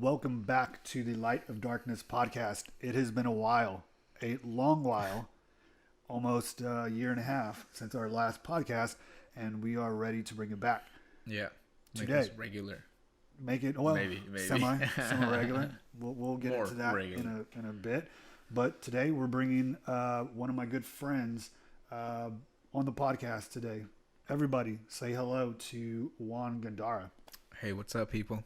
welcome back to the Light of Darkness podcast. It has been a long while, almost a year and a half since our last podcast, and we are ready to bring it back. Yeah, make today. this regular. Make it maybe. semi regular. We'll get More into that regular. in a bit. But today we're bringing one of my good friends on the podcast today. Everybody, say hello to Juan Gandara. Hey, what's up, people?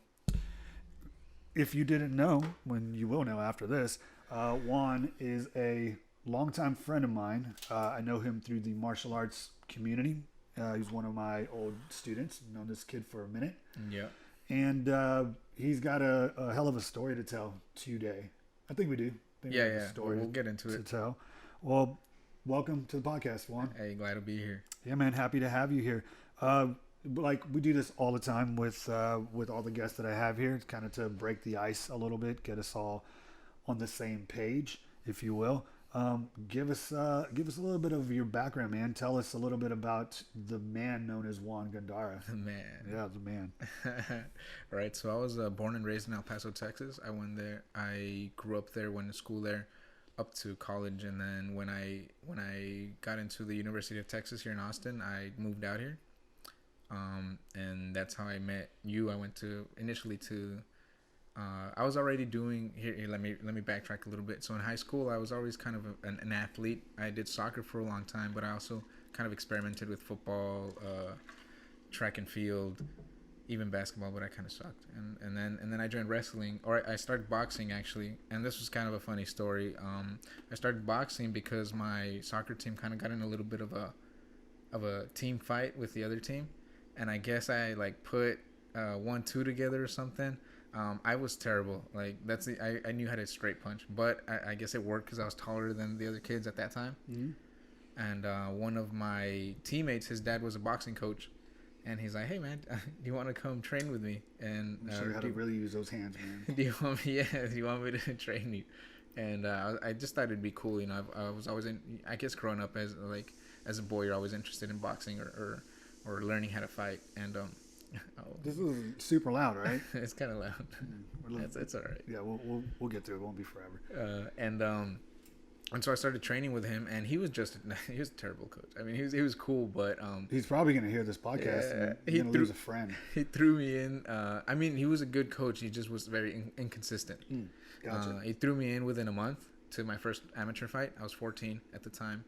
If you didn't know, when you will know after this, Juan is a longtime friend of mine. I know him through the martial arts community. He's one of my old students. I've known this kid for a minute. Yeah. And he's got a hell of a story to tell today. I think we do. Yeah. We'll get into it. Tell. Well, welcome to the podcast, Juan. Hey, glad to be here. Yeah, man. Happy to have you here. Like we do this all the time with all the guests that I have here, kind of to break the ice a little bit, get us all on the same page, if you will. Give us a little bit of your background, man. Tell us a little bit about the man known as Juan Gandara. The man. Yeah, the man. Right. So I was born and raised in El Paso, Texas. I went there. I grew up there, went to school there, up to college, and then when I got into the University of Texas here in Austin, I moved out here. And that's how I met you. I went initially to. I was already doing here. Let me backtrack a little bit. So in high school, I was always kind of an athlete. I did soccer for a long time, but I also kind of experimented with football, track and field, even basketball. But I kind of sucked. And then I joined wrestling, or I started boxing actually. And this was kind of a funny story. I started boxing because my soccer team kind of got in a little bit of a team fight with the other team, and I guess I like put 1-2 together or something. I was terrible. Like I knew how to straight punch, but I guess it worked because I was taller than the other kids at that time. Mm-hmm. And one of my teammates, his dad was a boxing coach, and he's like, "Hey man, do you want to come train with me?" And I'm sure how to really use those hands, man. do you want me? Yeah, do you want me to train you? And I just thought it'd be cool. You know, I was always I guess growing up as a boy, you're always interested in boxing or learning how to fight. And This is super loud, right? It's kind of loud. It's all right. Yeah, we'll get through it. It won't be forever. And so I started training with him, and he was a terrible coach. I mean, he was cool, but he's probably gonna hear this podcast. Yeah, and he's gonna lose a friend. He threw me in. I mean, he was a good coach. He just was very inconsistent. Gotcha. He threw me in within a month to my first amateur fight. I was 14 at the time.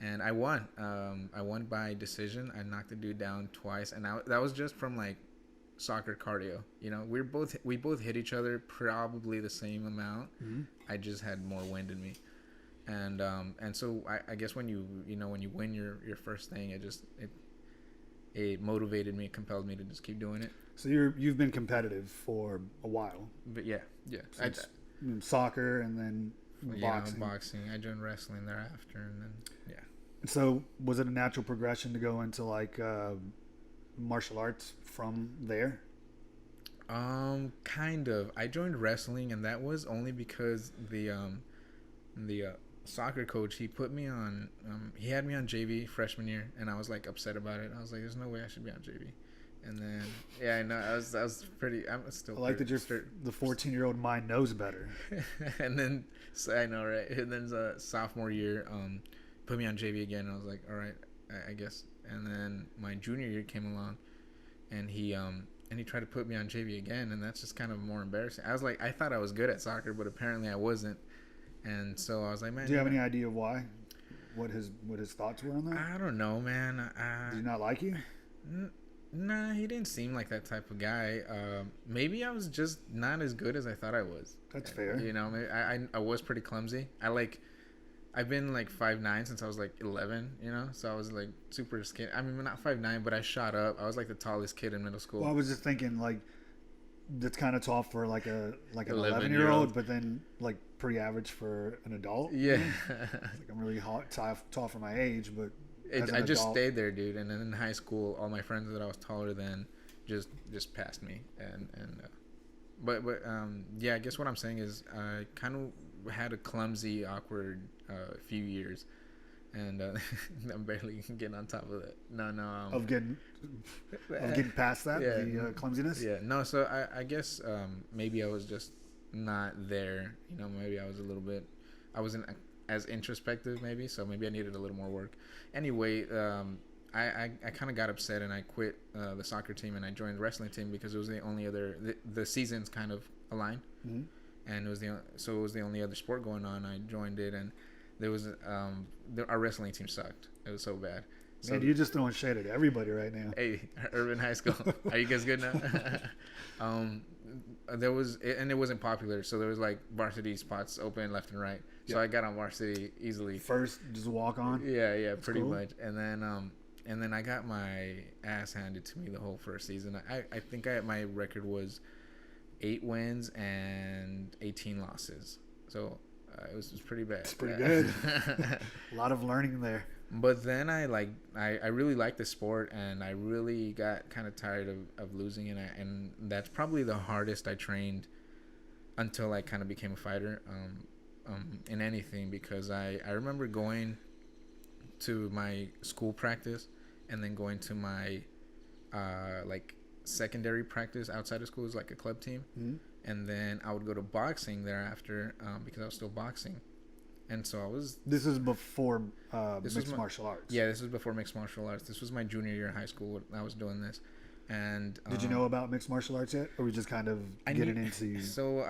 And I won. I won by decision. I knocked the dude down twice, and that was just from like soccer cardio. You know, we both hit each other probably the same amount. Mm-hmm. I just had more wind in me, and so I guess when you win your first thing, it motivated me, it compelled me to just keep doing it. So you've been competitive for a while. But yeah. Soccer and then boxing. Boxing. I joined wrestling thereafter, and then yeah. So was it a natural progression to go into like martial arts from there? Kind of. I joined wrestling, and that was only because the soccer coach, he put me on. He had me on JV freshman year, and I was like upset about it. I was like, "There's no way I should be on JV." And then yeah, I know I was pretty. I'm still. I like that the 14-year-old mind knows better. And then I know, right? And then sophomore year, put me on JV again, and I was like, all right, I guess. And then my junior year came along, and he tried to put me on JV again, and that's just kind of more embarrassing. I was like, I thought I was good at soccer, but apparently I wasn't. And so I was like, man. Do you have any idea why? What his thoughts were on that? I don't know, man. Did he not like you? Nah, he didn't seem like that type of guy. Maybe I was just not as good as I thought I was. That's fair. You know, I was pretty clumsy. I've been like 5'9" since I was like 11, you know? So I was like super skinny. I mean, not 5'9", but I shot up. I was like the tallest kid in middle school. Well, I was just thinking like that's kind of tall for like an 11-year-old, but then like pretty average for an adult. Yeah. Like I'm really tall for my age, but I just stayed there, dude. And then in high school, all my friends that I was taller than just passed me. But yeah, I guess what I'm saying is I kind of had a clumsy, awkward few years, and I'm barely getting on top of it. No. Of getting of getting past that, Yeah. the clumsiness? Yeah, no. So I guess maybe I was just not there. You know, maybe I was a little bit. I wasn't as introspective, maybe. So maybe I needed a little more work. Anyway, I kind of got upset and I quit the soccer team and I joined the wrestling team because it was the only other the seasons kind of aligned, Mm-hmm. and it was the only other sport going on. I joined it and there was our wrestling team sucked. It was so bad. So, Man, you're just throwing shade at everybody right now. hey, Urban High School, are you guys good now? There was, and it wasn't popular, so there was like varsity spots open left and right. So I got on varsity easily. First, just walk on. Yeah, That's pretty cool. much. And then I got my ass handed to me the whole first season. I think my record was 8 wins and 18 losses. So it was pretty bad. It's pretty good. A lot of learning there. But then I really liked the sport and I really got kind of tired of losing, and that's probably the hardest I trained until I kind of became a fighter in anything, because I remember going to my school practice and then going to my like secondary practice outside of school. It was like a club team. Mm-hmm. And then I would go to boxing thereafter because I was still boxing. And so I was. This is before mixed martial arts. Yeah, this was before mixed martial arts. This was my junior year in high school when I was doing this. And did you know about mixed martial arts yet, or were we just kind of getting into? So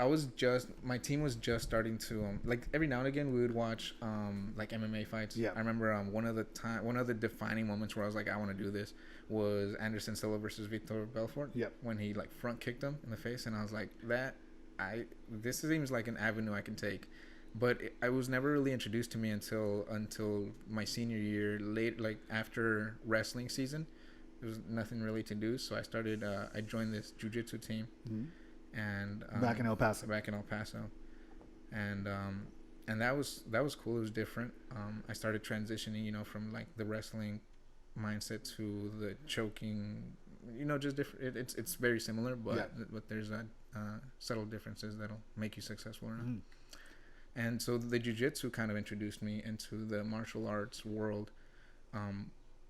my team was just starting to like every now and again we would watch like MMA fights. Yeah. I remember one of the defining moments where I was like, I want to do this was Anderson Silva versus Vitor Belfort. Yep. When he like front kicked him in the face, and I was like, this seems like an avenue I can take. But I was never really introduced to me until my senior year, late, like after wrestling season. There was nothing really to do, so I joined this jiu-jitsu team, Mm-hmm. and Back in El Paso. And that was cool. It was different. I started transitioning, from like the wrestling mindset to the choking, just different. It's very similar, but there's subtle differences that'll make you successful. Mm-hmm. And so the jiu-jitsu kind of introduced me into the martial arts world.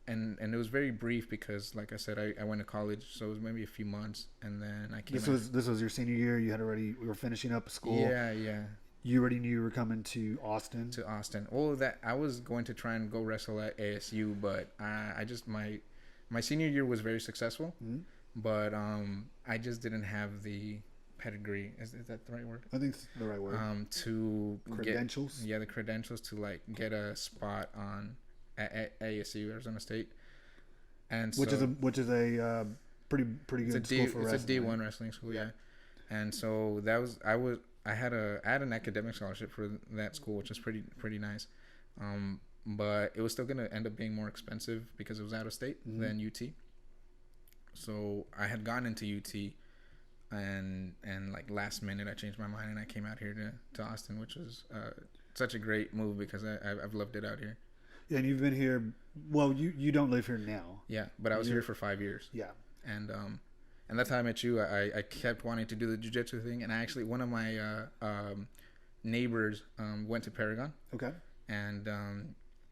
And it was very brief because, like I said, I went to college, so it was maybe a few months, and then I came. This was your senior year. We were finishing up school. Yeah. You already knew you were coming to Austin. Well, that I was going to try and go wrestle at ASU, but I just my senior year was very successful, Mm-hmm. but I just didn't have the pedigree. Is that the right word? I think it's the right word. To credentials. The credentials to like get a spot on at ASU, Arizona State, and which is a pretty good school for wrestling. It's a D1 wrestling school, yeah. And so I had an academic scholarship for that school, which was pretty nice, but it was still gonna end up being more expensive because it was out of state than UT. So I had gone into UT. And like last minute, I changed my mind and I came out here to Austin, which was such a great move because I've loved it out here. Yeah, and you've been here. Well, you don't live here now. Yeah, but I was here for 5 years. Yeah, and that's how I met you. I kept wanting to do the jiu-jitsu thing, and I actually one of my neighbors went to Paragon. Okay. And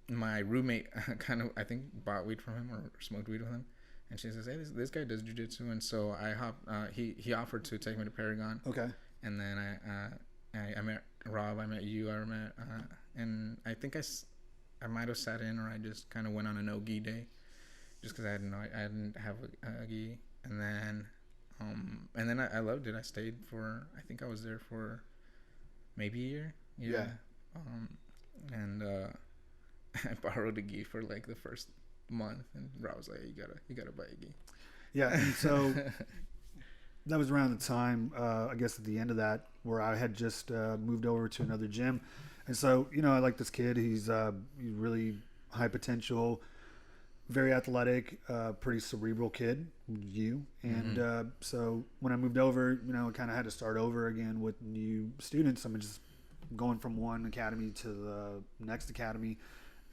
my roommate kind of I think bought weed from him or smoked weed with him. And she says, "Hey, this guy does jiu-jitsu," and so I hopped. He offered to take me to Paragon. Okay. And then I met Rob. I met you. And I think I might have sat in, or I just kind of went on a no gi day, just because I didn't have a gi. And then I loved it. I stayed for. I think I was there for maybe a year. Yeah. And I borrowed a gi for like the first month, and Rob was like, you gotta buy a gi. Yeah. And so that was around the time I guess at the end of that where I had just moved over to another gym, and so I like this kid. He's really high potential, very athletic, pretty cerebral kid, and so when I moved over, I kind of had to start over again with new students. I'm just going from one academy to the next academy.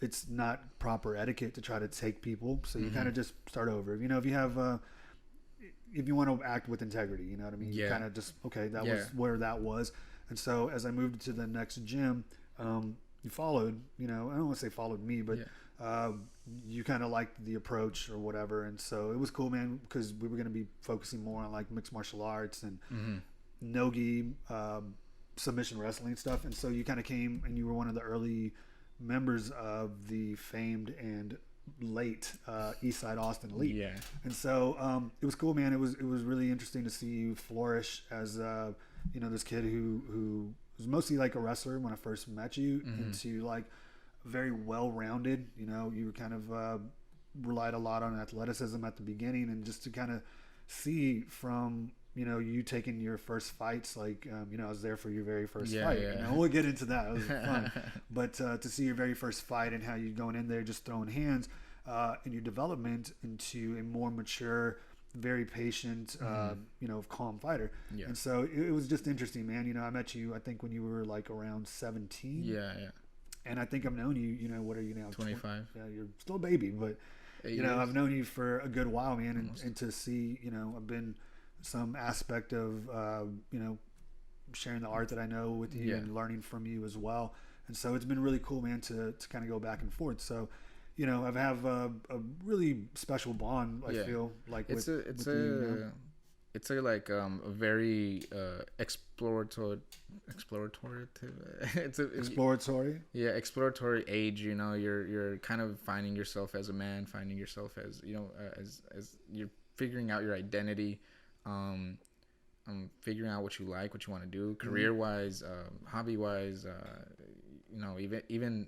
It's not proper etiquette to try to take people, so you kind of just start over. If you have, if you want to act with integrity, you know what I mean. You kind of just that was where that was, and so as I moved to the next gym, you followed. I don't want to say followed me, but uh, you kind of liked the approach or whatever, and so it was cool, man, because we were going to be focusing more on like mixed martial arts and no-gi, submission wrestling stuff, and so you kind of came and you were one of the early members of the famed and late Eastside Austin Elite. Yeah. And so it was cool, man. It was really interesting to see you flourish as this kid who was mostly like a wrestler when I first met you, into like very well-rounded. You were kind of relied a lot on athleticism at the beginning, and just to kind of see from you taking your first fights, like I was there for your very first fight. Yeah. We'll get into that. It was fun, but to see your very first fight and how you going in there just throwing hands, and your development into a more mature, very patient, calm fighter. Yeah. And so it was just interesting, man. I met you, I think, when you were like around 17. Yeah. And I think I've known you. What are you now? 25. Yeah, you're still a baby, but I've known you for a good while, man. And to see, I've been some aspect of sharing the art that I know with you and learning from you as well. And so it's been really cool, man, to kind of go back and forth. So I have a really special bond, I feel like it's a like a very exploratory exploratory age. You're kind of finding yourself as a man, finding yourself as as you're figuring out your identity, figuring out what you like, what you want to do career wise, hobby wise, even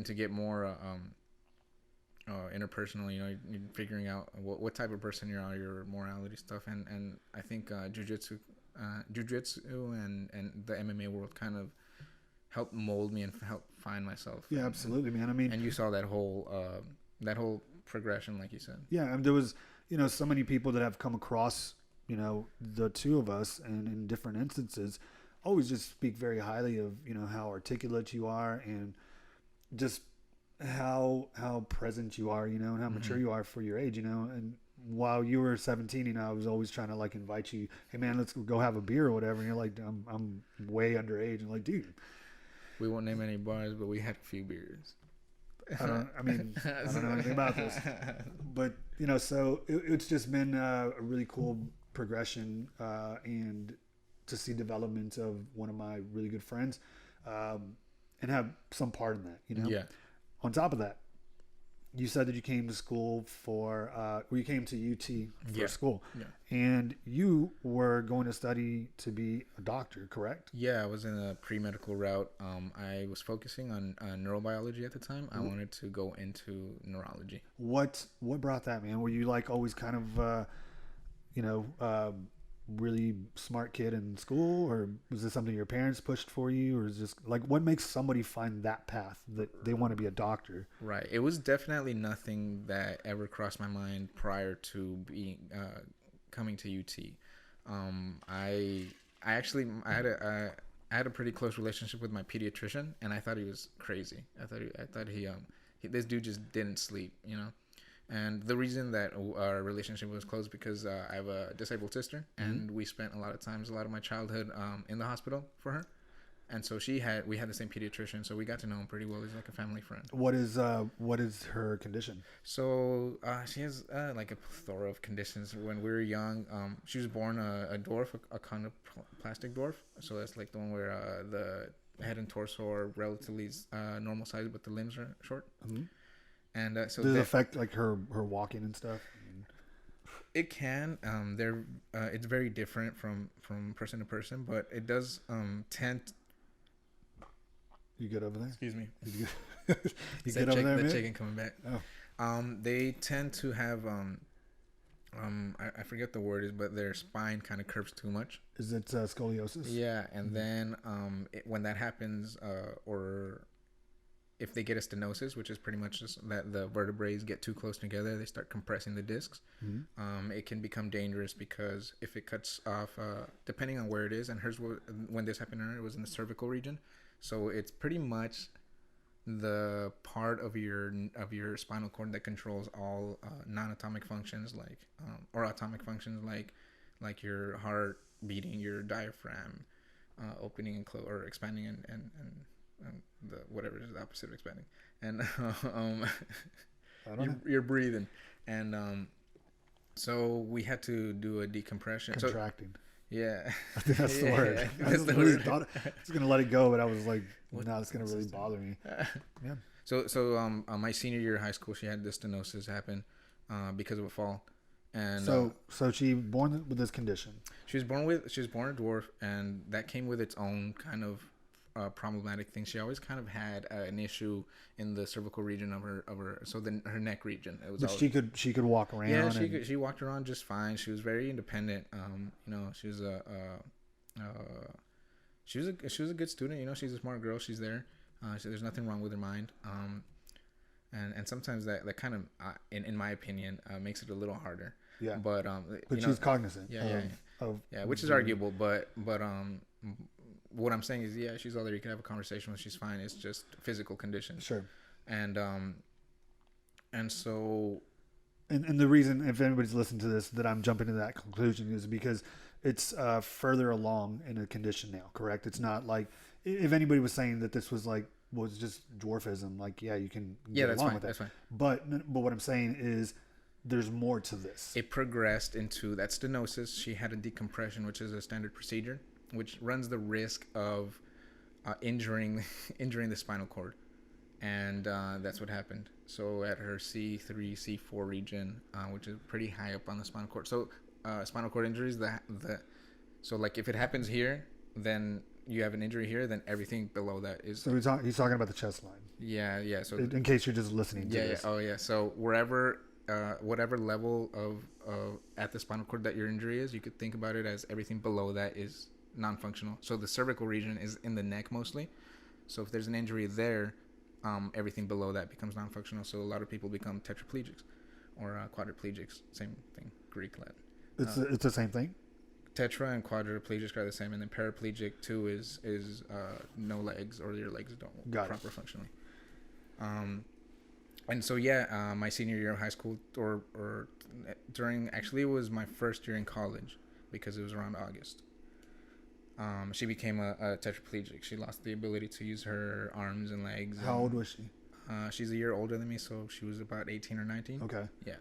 to get more interpersonal, you're figuring out what type of person you are, your morality stuff, and I think jujitsu and the MMA world kind of helped mold me and help find myself. Yeah, absolutely, man. I mean, and you saw that whole progression, like you said. Yeah, and there was so many people that have come across the two of us, and in different instances, always just speak very highly of how articulate you are, and just how present you are, and how mature you are for your age, and while you were 17, I was always trying to like invite you, hey man, let's go have a beer or whatever, and you're like, I'm way underage, and like, dude, we won't name any bars, but we had a few beers. I don't know anything about this, but so it's just been a really cool progression, and to see development of one of my really good friends, and have some part in that, Yeah. On top of that, you said that you came to school you came to UT for school, and you were going to study to be a doctor, correct? Yeah, I was in a pre-medical route. I was focusing on neurobiology at the time. I wanted to go into neurology. What brought that, man? Were you like always kind of, really smart kid in school, or was this something your parents pushed for you, or is just like, what makes somebody find that path that they want to be a doctor? Right. It was definitely nothing that ever crossed my mind prior to being coming to UT. I had a pretty close relationship with my pediatrician, and I thought he was crazy. I thought he this dude just didn't sleep, And the reason that our relationship was close because I have a disabled sister, and we spent a lot of my childhood in the hospital for her, and so we had the same pediatrician, so we got to know him pretty well. He's like a family friend. What is her condition? So she has like a plethora of conditions. When we were young, she was born a dwarf, a chondroplastic dwarf. So that's like the one where the head and torso are relatively normal size, but the limbs are short. Mm-hmm. And so does it affect like her walking and stuff? It can. It's very different from person to person, but it does tend. You good over there? Excuse me. You good over there, man? The chicken coming back. Oh. They tend to have I forget the word is, but their spine kind of curves too much. Is it scoliosis? Yeah, and then when that happens, or if they get a stenosis, which is pretty much just that the vertebrae get too close together, they start compressing the discs. Mm-hmm. It can become dangerous because if it cuts off, depending on where it is, and hers, when this happened to her, it was in the cervical region. So it's pretty much the part of your spinal cord that controls all non-atomic functions, or atomic functions like your heart beating, your diaphragm opening and or expanding and The whatever is the opposite of expanding, and I don't know. you're breathing, and so we had to do a decompression. Contracting. So, yeah, I think that's the Yeah, word. yeah, I that's the really word. thought I was gonna let it go, but I was like, What- no, it's gonna really what's this bother me. Yeah. So my senior year of high school, she had this stenosis happen because of a fall, and So she born with this condition. she was born a dwarf, and that came with its own kind of problematic thing. She always kind of had an issue in the cervical region of her her neck region. It was But always, she could walk around. yeah, and, she walked around just fine. She was very independent. She was she was a good student. She's a smart girl. She's there. There's nothing wrong with her mind. And sometimes that kind of, in my opinion, makes it a little harder. Yeah. But she's cognizant. Yeah, of which is arguable. But what I'm saying is, yeah, she's all there. You can have a conversation with. She's fine. It's just physical conditions. Sure. And so. And the reason, if anybody's listened to this, that I'm jumping to that conclusion is because it's further along in a condition now, correct? It's not like, if anybody was saying that this was just dwarfism, like, yeah, you can get that's along fine. with that. That's fine. But what I'm saying is there's more to this. It progressed into that stenosis. She had a decompression, which is a standard procedure, which runs the risk of injuring the spinal cord. And that's what happened. So at her C3, C4 region, which is pretty high up on the spinal cord. So spinal cord injuries, so like if it happens here, then you have an injury here, then everything below that is. So he's talking about the chest line. Yeah. So in case you're just listening to this. Yeah. Oh yeah. So whatever level of at the spinal cord that your injury is, you could think about it as everything below that is non-functional. So the cervical region is in the neck mostly. So if there's an injury there, everything below that becomes non-functional. So a lot of people become tetraplegics or quadriplegics. Same thing, Greek, Latin. It's the same thing. Tetra and quadriplegic are the same, and then paraplegic too is no legs, or your legs don't proper functionally. And so my senior year of high school, or during, actually it was my first year in college, because it was around August. She became a tetraplegic. She lost the ability to use her arms and legs. How old was she? She's a year older than me, so she was about 18 or 19. Okay. Yeah.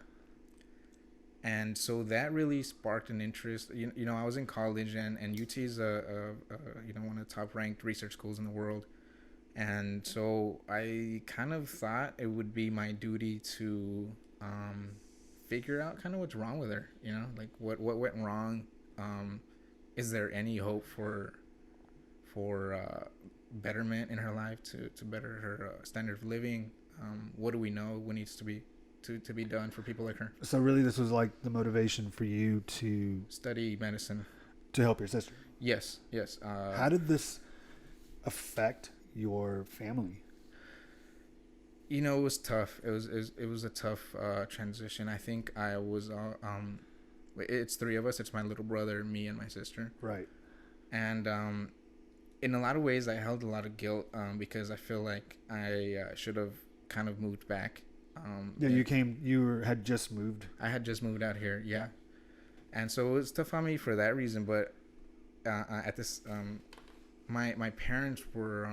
And so that really sparked an interest. I was in college, and UT is one of the top ranked research schools in the world. And so I kind of thought it would be my duty to figure out kind of what's wrong with her. Like what went wrong. Is there any hope for betterment in her life to better her standard of living? What do we know what needs to be done for people like her? So really, this was like the motivation for you to study medicine, to help your sister. Yes. How did this affect your family? It was tough. It was a tough transition. I think I was. It's three of us. It's my little brother, me, and my sister. Right. And in a lot of ways, I held a lot of guilt because I feel like I should have kind of moved back. You had just moved. I had just moved out here, yeah. And so it was tough on me for that reason. But at this, my parents were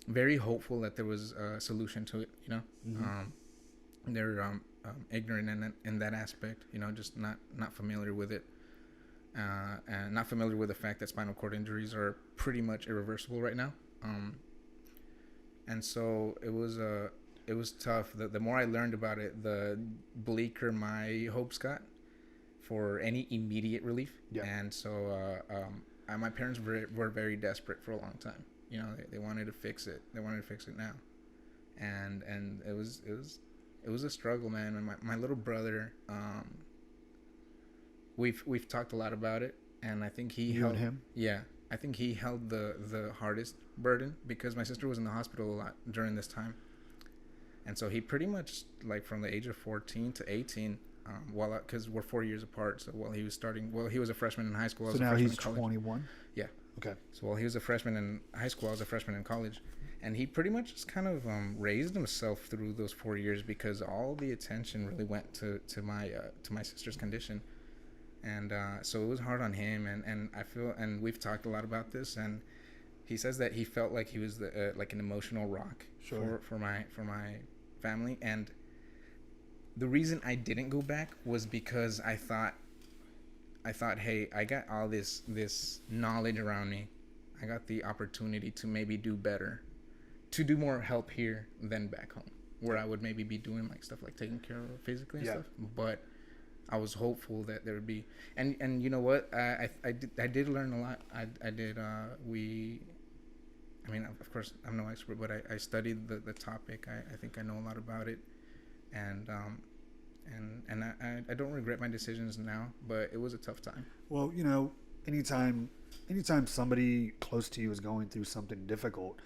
very hopeful that there was a solution to it. Mm-hmm. They're ignorant in that aspect. Just not familiar with it, and not familiar with the fact that spinal cord injuries are pretty much irreversible right now. And so it was tough. The more I learned about it, the bleaker my hopes got for any immediate relief. Yeah. And so my parents were very desperate for a long time. They wanted to fix it. They wanted to fix it now. And it was a struggle, man. And my little brother, we've talked a lot about it, and I think he held him. Yeah. I think he held the hardest burden because my sister was in the hospital a lot during this time. And so he pretty much, like, from the age of 14 to 18, because we're 4 years apart. So while he was a freshman in high school. I was so a now he's in college. 21? Yeah. Okay. So while he was a freshman in high school, I was a freshman in college. And he pretty much just kind of raised himself through those 4 years because all the attention really went to my sister's condition. And so it was hard on him. And I feel, and we've talked a lot about this, and He says that he felt like he was like an emotional rock for my family, and the reason I didn't go back was because I thought, hey, I got all this knowledge around me. I got the opportunity to maybe do better, to do more help here than back home, where I would maybe be doing like stuff like taking care of physically and stuff. But I was hopeful that there would be, and you know what, I did learn a lot. I did I mean, of course, I'm no expert, but I studied the topic. I think I know a lot about it, and I don't regret my decisions now, but it was a tough time. Well, you know, anytime somebody close to you is going through something difficult,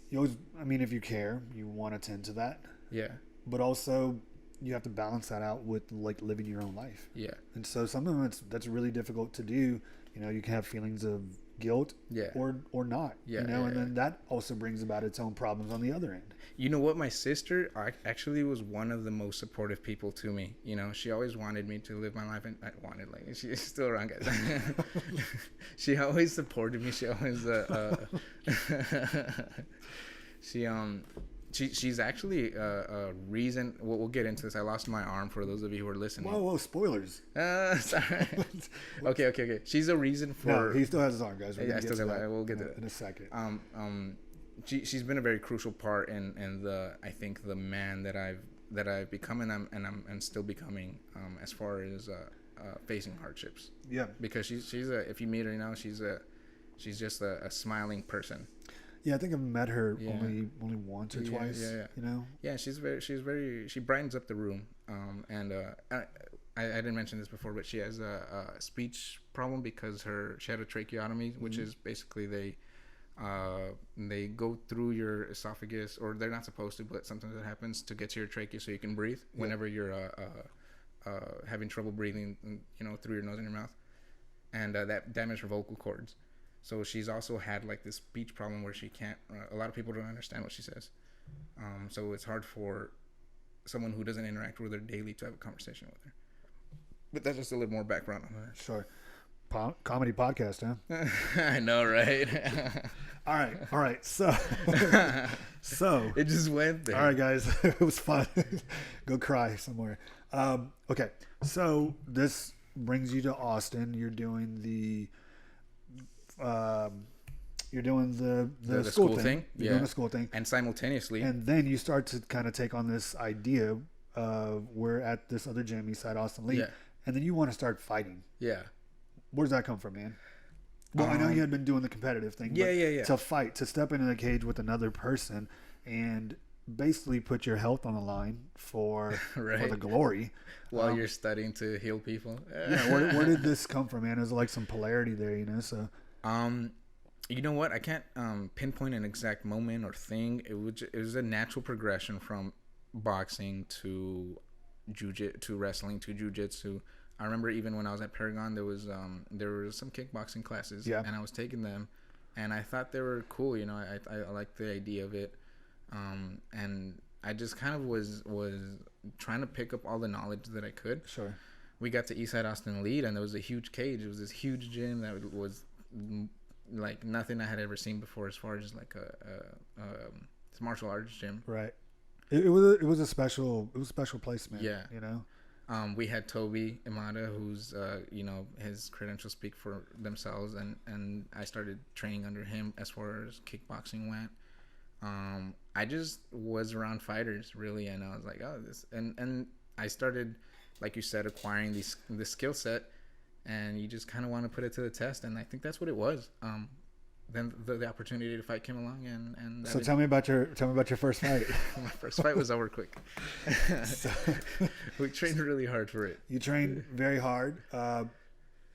you always, I mean, if you care, you want to tend to that. Yeah. But also, you have to balance that out with like living your own life. Yeah. And so something that's really difficult to do. You know, you can have feelings of guilt, or not. Yeah. You know, and then that also brings about its own problems on the other end. You know what? My sister actually was one of the most supportive people to me. You know, she always wanted me to live my life, and I wanted, like, she's still around, guys. She always supported me. She always she's actually a reason. We'll get into this. I lost my arm, for those of you who are listening. Whoa, spoilers. Sorry. Okay. She's a reason for. No, he still has his arm, guys. I still got. We'll get to that in a second. She's been a very crucial part in the, I think, the man that I've become, and I'm still becoming, as far as facing hardships. Yeah. Because she's if you meet her now, she's just a smiling person. Yeah, I think I've met her only once or twice. Yeah. You know. Yeah, she brightens up the room. I didn't mention this before, but she has a speech problem because she had a tracheotomy, which is basically they go through your esophagus, or they're not supposed to, but sometimes it happens, to get to your trachea so you can breathe whenever you're having trouble breathing, you know, through your nose and your mouth, and that damaged her vocal cords. So she's also had like this speech problem where she can't. A lot of people don't understand what she says, so it's hard for someone who doesn't interact with her daily to have a conversation with her. But that's just a little more background on her. Sure. Comedy podcast, huh? I know, right? All right. So it just went there. All right, guys. It was fun. Go cry somewhere. Okay. So this brings you to Austin. You're doing the school thing. You're doing the school thing, and simultaneously, and then you start to kind of take on this idea of, we're at this other gym, Eastside Austin League, and then you want to start fighting. Yeah. Where does that come from, man? Well, I know you had been doing the competitive thing. Yeah. To fight, to step into the cage with another person, and basically put your health on the line for the glory, while you're studying to heal people. Yeah. Where did this come from, man? There's like some polarity there, you know. So. You know what? I can't pinpoint an exact moment or thing. It was a natural progression from boxing to to wrestling to jiu-jitsu. I remember even when I was at Paragon, there was some kickboxing classes, and I was taking them, and I thought they were cool. You know, I liked the idea of it, and I just kind of was trying to pick up all the knowledge that I could. Sure. We got to Eastside Austin Elite, and there was a huge cage. It was this huge gym that was like nothing I had ever seen before, as far as like a martial arts gym. Right. It was a special place, man. Yeah. You know. We had Toby Imada, who's you know, his credentials speak for themselves, and I started training under him as far as kickboxing went. I just was around fighters really, and I was like, oh, this, and I started, like you said, acquiring this skill set. And you just kind of want to put it to the test, and I think that's what it was. Then the opportunity to fight came along, and so tell me about your first fight. My first fight was over quick. We trained really hard for it. You trained very hard.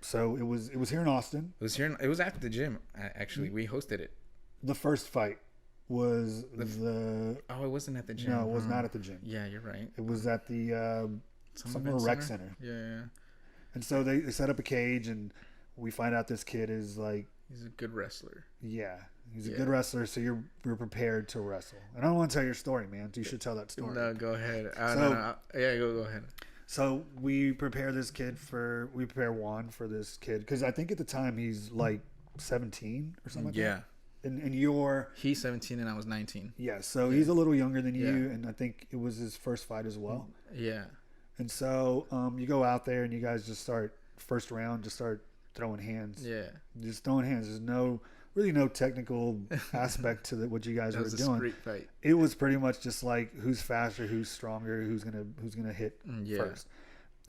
So it was here in Austin. It was at the gym. Actually, we hosted it. The first fight was it wasn't at the gym. No, it was not at the gym. Yeah, you're right. It was at the some rec center. Yeah. And so they set up a cage, and we find out this kid is like... He's a good wrestler. Yeah. He's a good wrestler, so you're prepared to wrestle. And I don't want to tell your story, man. You should tell that story. No, go ahead. No. Yeah, go ahead. So we prepare Juan for this kid, because I think at the time he's like 17 or something like Yeah. that. And you're He's 17 and I was 19. yeah, so Yeah. he's a little younger than you, Yeah. and I think it was his first fight as well. Yeah. And so you go out there and you guys just start first round, just start throwing hands. Yeah. Just throwing hands. There's really no technical aspect to what you guys That were was a doing. street fight. It was pretty much just like who's faster, who's stronger, who's gonna hit Yeah. first.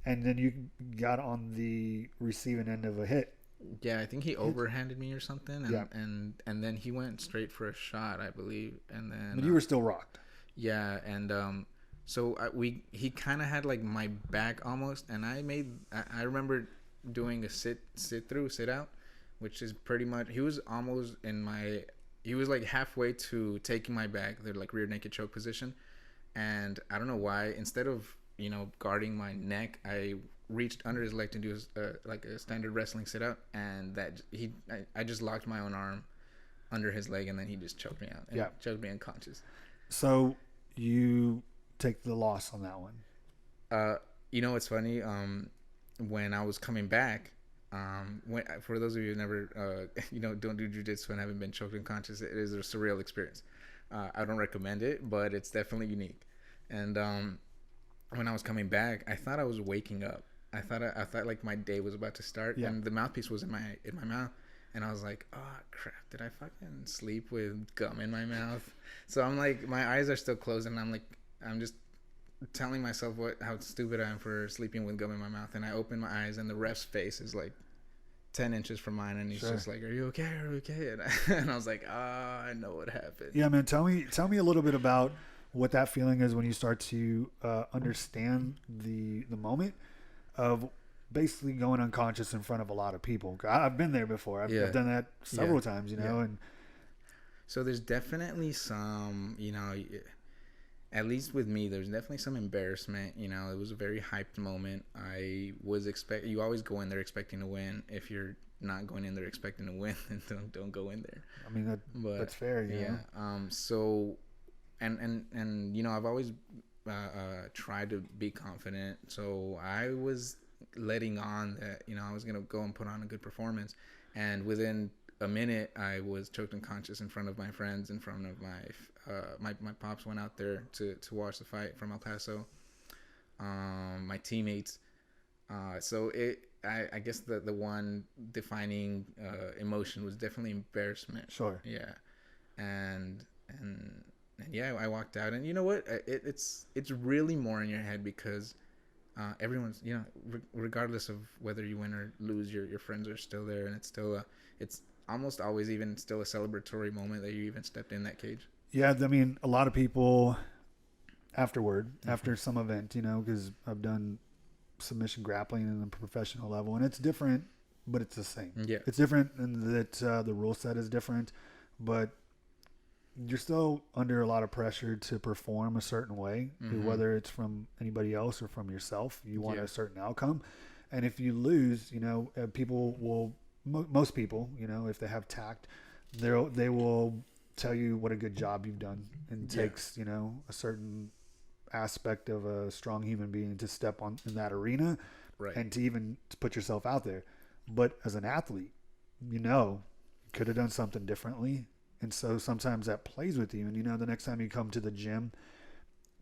And then you got on the receiving end of a hit. Yeah, I think he overhanded me or something, and Yeah. and then he went straight for a shot, I believe, and then But you were still rocked. yeah, and so he kind of had like my back almost, and I remember doing a sit out, which is pretty much he was almost he was like halfway to taking my back, the like rear naked choke position, and I don't know why instead of guarding my neck, I reached under his leg to do like a standard wrestling sit out, and I just locked my own arm under his leg, and then he just choked me out. And choked me unconscious. So you take the loss on that one. It's funny. When I was coming back, for those of you who never don't do jiu-jitsu and haven't been choked unconscious, it is a surreal experience. I don't recommend it, but it's definitely unique. And when I was coming back, I thought I was waking up. I thought like my day was about to start, and the mouthpiece was in my mouth, and I was like, oh crap, did I fucking sleep with gum in my mouth? So I'm like, my eyes are still closed, and I'm just telling myself how stupid I am for sleeping with gum in my mouth, and I open my eyes, and the ref's face is like 10 inches from mine, and he's just like, are you okay? And I was like, I know what happened. Yeah, man. Tell me a little bit about what that feeling is when you start to understand the moment of basically going unconscious in front of a lot of people. I've been there before. I've done that several times, and so there's definitely some, at least with me, there's definitely some embarrassment. It was a very hyped moment. I was you always go in there expecting to win. If you're not going in there expecting to win, then don't go in there. I mean, that's fair. So, and I've always tried to be confident. So I was letting on that, I was going to go and put on a good performance. And within a minute, I was choked unconscious in front of my friends, in front of my pops went out there to watch the fight from El Paso. My teammates. So I guess the one defining emotion was definitely embarrassment. Sure. Yeah. And yeah, I walked out, and you know what? It's really more in your head because everyone's, regardless of whether you win or lose, your friends are still there, and it's still it's almost always even still a celebratory moment that you even stepped in that cage. Yeah, I mean, a lot of people after some event, because I've done submission grappling in the professional level, and it's different, but it's the same. Yeah, it's different in that the rule set is different, but you're still under a lot of pressure to perform a certain way, whether it's from anybody else or from yourself. You want a certain outcome, and if you lose, people will, most people, if they have tact, they will tell you what a good job you've done, and it takes a certain aspect of a strong human being to step on in that arena, right, and to put yourself out there. But as an athlete, you could have done something differently. And so sometimes that plays with you. And, the next time you come to the gym,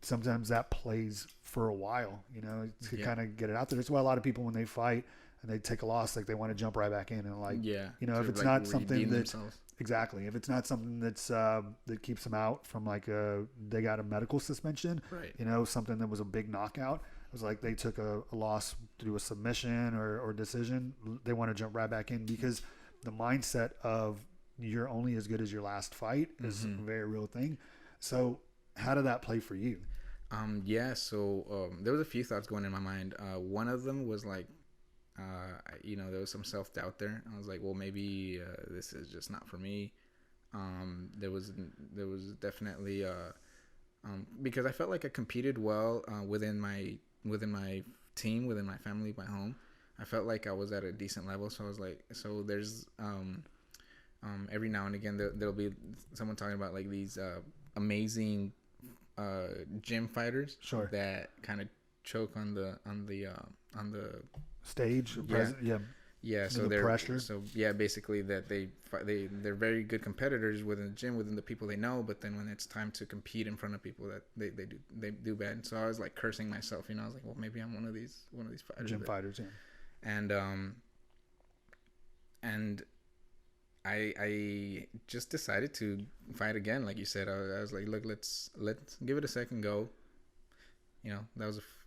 sometimes that plays for a while, to kind of get it out there. That's why a lot of people, when they fight and they take a loss, like they want to jump right back in. And if it's not something that, exactly, if it's not something that's, that keeps them out from they got a medical suspension, right, something that was a big knockout. It was like they took a loss through a submission or decision. They want to jump right back in because the mindset of, you're only as good as your last fight is a very real thing. So how did that play for you? So there was a few thoughts going in my mind. One of them was like, there was some self-doubt there. I was like, well, maybe this is just not for me. There was definitely because I felt like I competed well within my team, within my family, my home. I felt like I was at a decent level. So I was like, so there's every now and again there'll be someone talking about like these amazing gym fighters, sure, that kind of choke on the stage, Yeah, so the pressure. So yeah, basically that they're very good competitors within the gym, within the people they know, but then when it's time to compete in front of people, that they do bad. And so I was like cursing myself, I was like, well, maybe I'm one of these fighters. Gym fighters, yeah. And I just decided to fight again, like you said. I was like, look, let's give it a second go.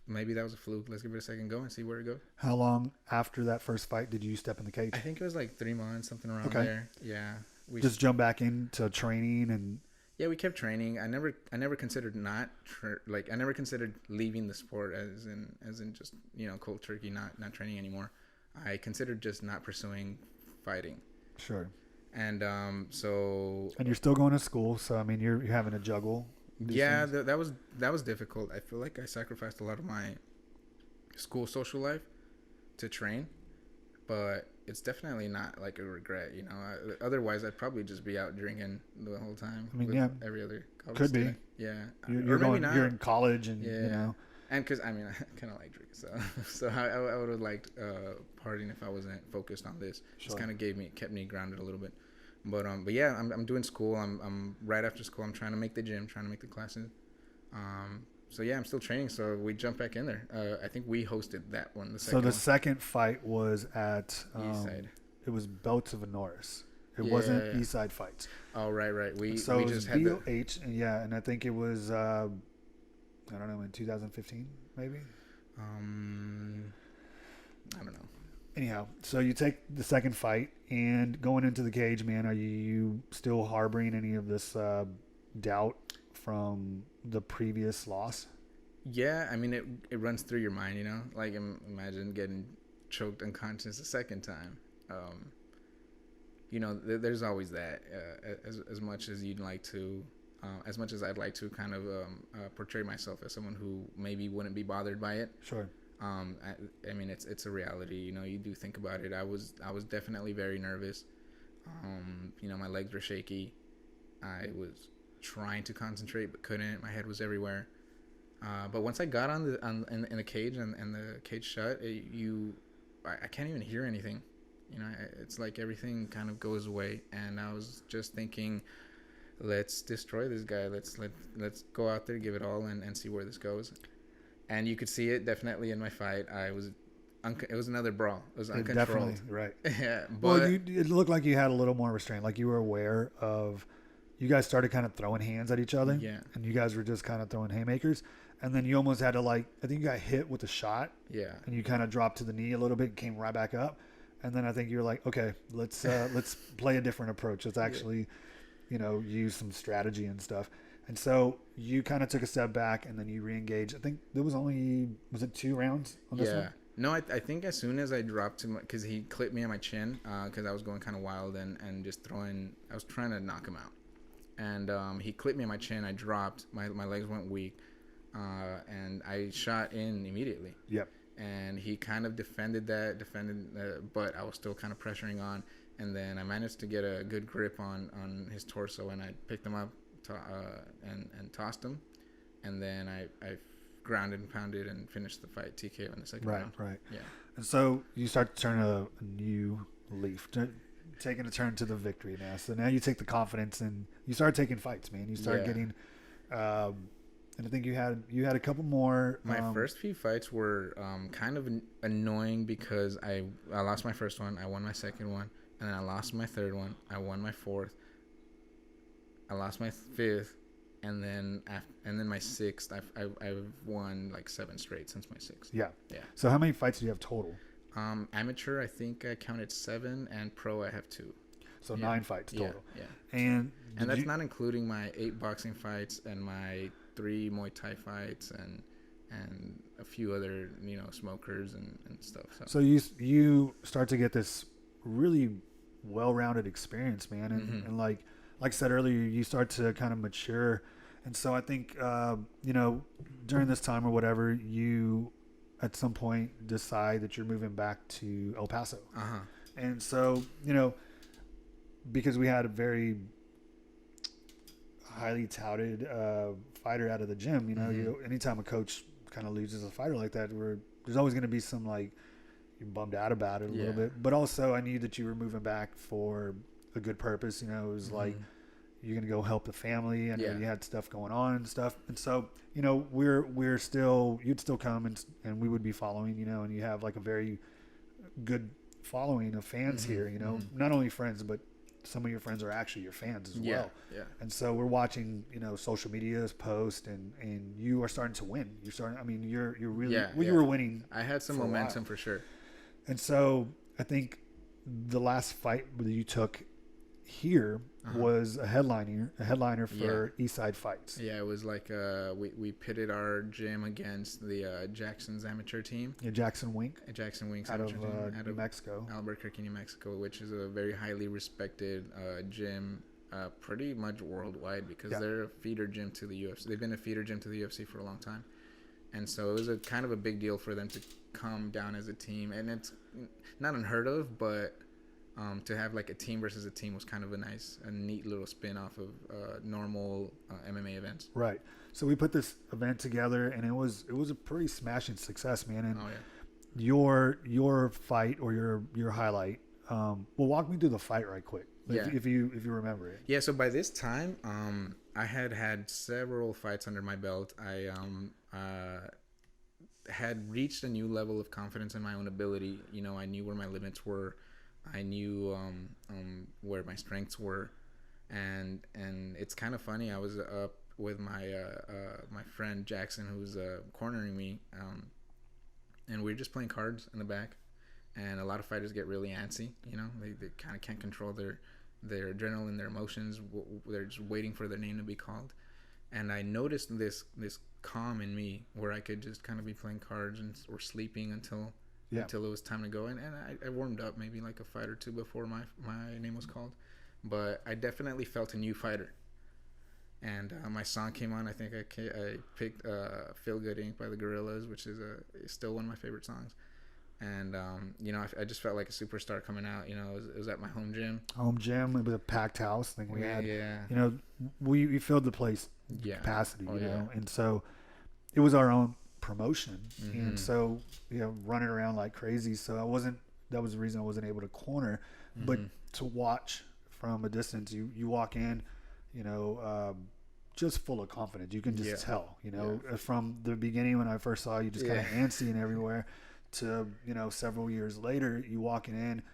Maybe that was a fluke. Let's give it a second go and see where it goes. How long after that first fight did you step in the cage? I think it was like 3 months, something around there. Yeah. We just jump back into training and. Yeah, we kept training. I never considered I never considered leaving the sport as in just cold turkey, not training anymore. I considered just not pursuing fighting. Sure. And so. And you're still going to school, so I mean you're having to juggle. Yeah, that was difficult. I feel like I sacrificed a lot of my school social life to train, but it's definitely not like a regret. Otherwise I'd probably just be out drinking the whole time. I mean, every other college could student. Be. Yeah, you're in college, and and because I mean I kind of like drinking, so I would have liked partying if I wasn't focused on this. Sure. Just kind of kept me grounded a little bit. But yeah, I'm doing school. I'm right after school. I'm trying to make the gym, trying to make the classes. So yeah, I'm still training. So we jump back in there. I think we hosted that one. Second fight was at Eastside. It was Belts of Norris. It wasn't Eastside Fights. Oh right. We just had BOH, and I think it was I don't know, in 2015 maybe. I don't know. Anyhow, so you take the second fight, and going into the cage, man, are you still harboring any of this doubt from the previous loss? Yeah, I mean, it runs through your mind, Like, imagine getting choked unconscious a second time. There's always that. As much as you'd like to, as much as I'd like to kind of portray myself as someone who maybe wouldn't be bothered by it. Sure. I mean, it's a reality. You do think about it. I was definitely very nervous. My legs were shaky. I was trying to concentrate but couldn't. My head was everywhere. But once I got in the cage and the cage shut, I can't even hear anything. It's like everything kind of goes away. And I was just thinking, let's destroy this guy. Let's go out there, give it all, and see where this goes. And you could see it definitely in my fight. It was another brawl. It was uncontrolled. Definitely, right. Yeah. But well, it looked like you had a little more restraint. Like you were aware of, you guys started kind of throwing hands at each other. Yeah. And you guys were just kind of throwing haymakers. And then you almost had to I think you got hit with a shot. Yeah. And you kind of dropped to the knee a little bit and came right back up. And then I think you were like, okay, let's play a different approach. Let's actually, use some strategy and stuff. And so you kind of took a step back and then you re-engaged. I think there was it 2 rounds on this one? Yeah. No, I think as soon as I dropped him, because he clipped me on my chin, because I was going kind of wild and just I was trying to knock him out. And he clipped me on my chin. I dropped. My legs went weak. And I shot in immediately. Yep. And he kind of defended, but I was still kind of pressuring on. And then I managed to get a good grip on his torso, and I picked him up and tossed him. And then I grounded and pounded and finished the fight TKO in the second round. Right. Yeah. And so you start to turn a new leaf, taking a turn to the victory now. So now you take the confidence and you start taking fights, man. You start getting, and I think you had a couple more. My first few fights were kind of annoying because I lost my first one, I won my second one, and then I lost my third one, I won my fourth, I lost my fifth, and then my sixth, I've won like 7 straight since my sixth. Yeah. Yeah. So how many fights do you have total? Amateur, I think I counted 7, and pro I have 2. So 9 fights total. Yeah. And that's not including my 8 boxing fights and my 3 Muay Thai fights and a few other smokers and stuff. So you start to get this really well-rounded experience, man, and like I said earlier, you start to kind of mature, and so I think during this time or whatever, you at some point decide that you're moving back to El Paso, and so because we had a very highly touted fighter out of the gym, anytime a coach kind of loses a fighter like that, there's always going to be some bummed out about it a little Yeah. bit. But also, I knew that you were moving back for a good purpose. You know, it was like you're gonna go help the family. I know Yeah. you had stuff going on and stuff, and so you know you'd still come and we would be following. You know, and you have like a very good following of fans here. You know, not only friends but some of your friends are actually your fans as well. Yeah. And so we're watching, you know, social media's post, and you are starting to win. You're starting. I mean, you're really. You were winning. I had some momentum for sure. And so I think the last fight that you took here was a headliner for Eastside Fights. Yeah, it was like we pitted our gym against the Jackson's amateur team. Yeah, Jackson Wink's out of New Mexico, Albuquerque, New Mexico, which is a very highly respected gym, pretty much worldwide because they're a feeder gym to the UFC. They've been a feeder gym to the UFC for a long time, and so it was a kind of a big deal for them to come down as a team, and it's not unheard of, but. To have like a team versus a team was kind of a neat little spin off of normal MMA events. Right. So we put this event together, and it was a pretty smashing success, man. And your fight or your highlight. Well, walk me through the fight right quick, if you remember it. Yeah. So by this time, I had several fights under my belt. I had reached a new level of confidence in my own ability. You know, I knew where my limits were. I knew where my strengths were, and it's kind of funny. I was up with my my friend Jackson, who's cornering me, and we were just playing cards in the back. And a lot of fighters get really antsy. You know, they kind of can't control their adrenaline, their emotions. They're just waiting for their name to be called. And I noticed this calm in me where I could just kind of be playing cards or sleeping until it was time to go. And I warmed up maybe like a fight or two before my name was called. But I definitely felt a new fighter. And my song came on. I think I picked Feel Good Inc. by the Gorillaz, which is still one of my favorite songs. And, you know, I just felt like a superstar coming out. You know, it was at my home gym. It was a packed house. I think we had, you know, we filled the place capacity, you know. And so it was our own promotion. And so, you know, running around like crazy. So that was the reason I wasn't able to corner. But to watch from a distance, you walk in, you know, just full of confidence. You can just tell, you know, from the beginning when I first saw you, just kind of antsy and everywhere. To, you know, several years later, you walking in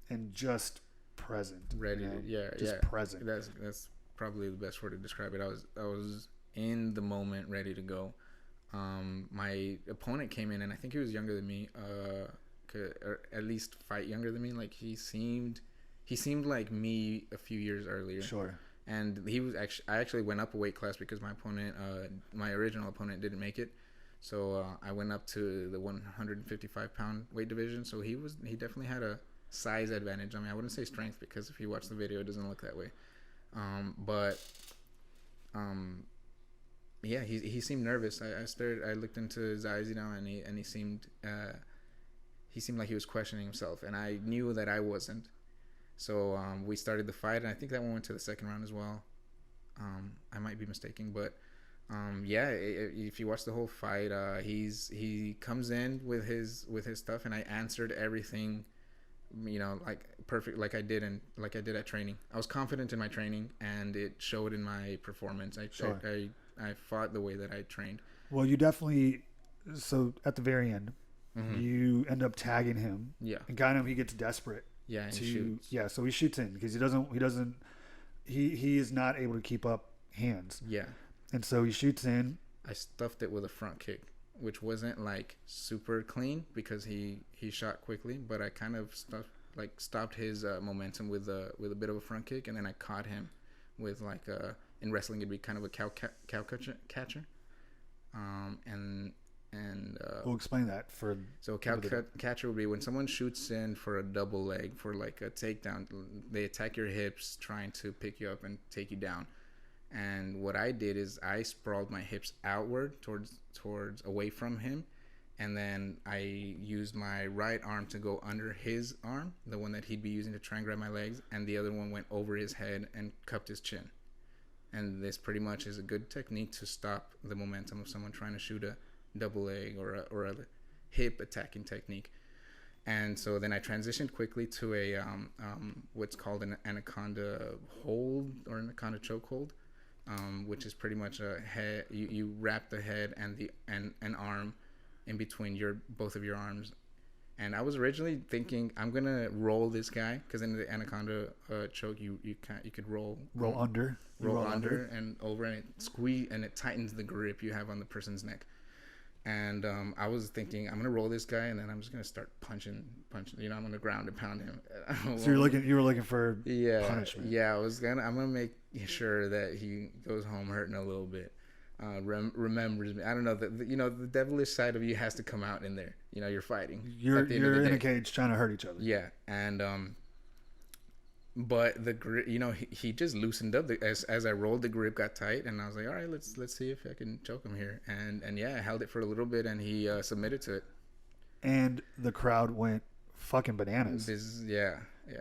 and just present, ready, you know, present. That's probably the best word to describe it. I was in the moment, ready to go. My opponent came in, and I think he was younger than me, or at least fight younger than me. Like he seemed like me a few years earlier. Sure. And I actually went up a weight class because my original opponent didn't make it. So I went up to the 155-pound weight division. So he definitely had a size advantage. I mean, I wouldn't say strength because if you watch the video, it doesn't look that way. Yeah, he seemed nervous. I looked into his eyes, you know, and he seemed like he was questioning himself, and I knew that I wasn't. So we started the fight, and I think that one went to the second round as well. I might be mistaken, but. If you watch the whole fight, he comes in with his stuff, and I answered everything, you know, like perfect, like I did at training. I was confident in my training, and it showed in my performance. I fought the way that I trained. Well, you definitely. So at the very end, you end up tagging him. Yeah. And kind of he gets desperate. Yeah. And he shoots. Yeah. So he shoots in because he is not able to keep up hands. Yeah. And so he shoots in. I stuffed it with a front kick, which wasn't like super clean because he shot quickly, but I kind of stopped his momentum with a bit of a front kick, and then I caught him with in wrestling it'd be kind of a cow catcher. We'll explain that for. So cow catcher would be when someone shoots in for a double leg for like a takedown. They attack your hips, trying to pick you up and take you down. And what I did is I sprawled my hips outward towards away from him, and then I used my right arm to go under his arm, the one that he'd be using to try and grab my legs, and the other one went over his head and cupped his chin. And this pretty much is a good technique to stop the momentum of someone trying to shoot a double leg or a hip attacking technique. And so then I transitioned quickly to a what's called an anaconda hold or anaconda choke hold, which is pretty much a head. You wrap the head and the and an arm in between both of your arms. And I was originally thinking I'm gonna roll this guy because in the anaconda choke you could roll under and over, and it squeeze and it tightens the grip you have on the person's neck. And I was thinking I'm gonna roll this guy and then I'm just gonna start punching. You know, I'm gonna ground and pound him. So you were looking for punishment. Yeah, I'm gonna make sure that he goes home hurting a little bit. Remembers me. I don't know. The devilish side of you has to come out in there. You know, you're fighting. You're in a cage trying to hurt each other. Yeah, and but the grip, you know, he just loosened up as I rolled. The grip got tight, and I was like, all right, let's see if I can choke him here. And yeah, I held it for a little bit, and he submitted to it. And the crowd went fucking bananas. Yeah.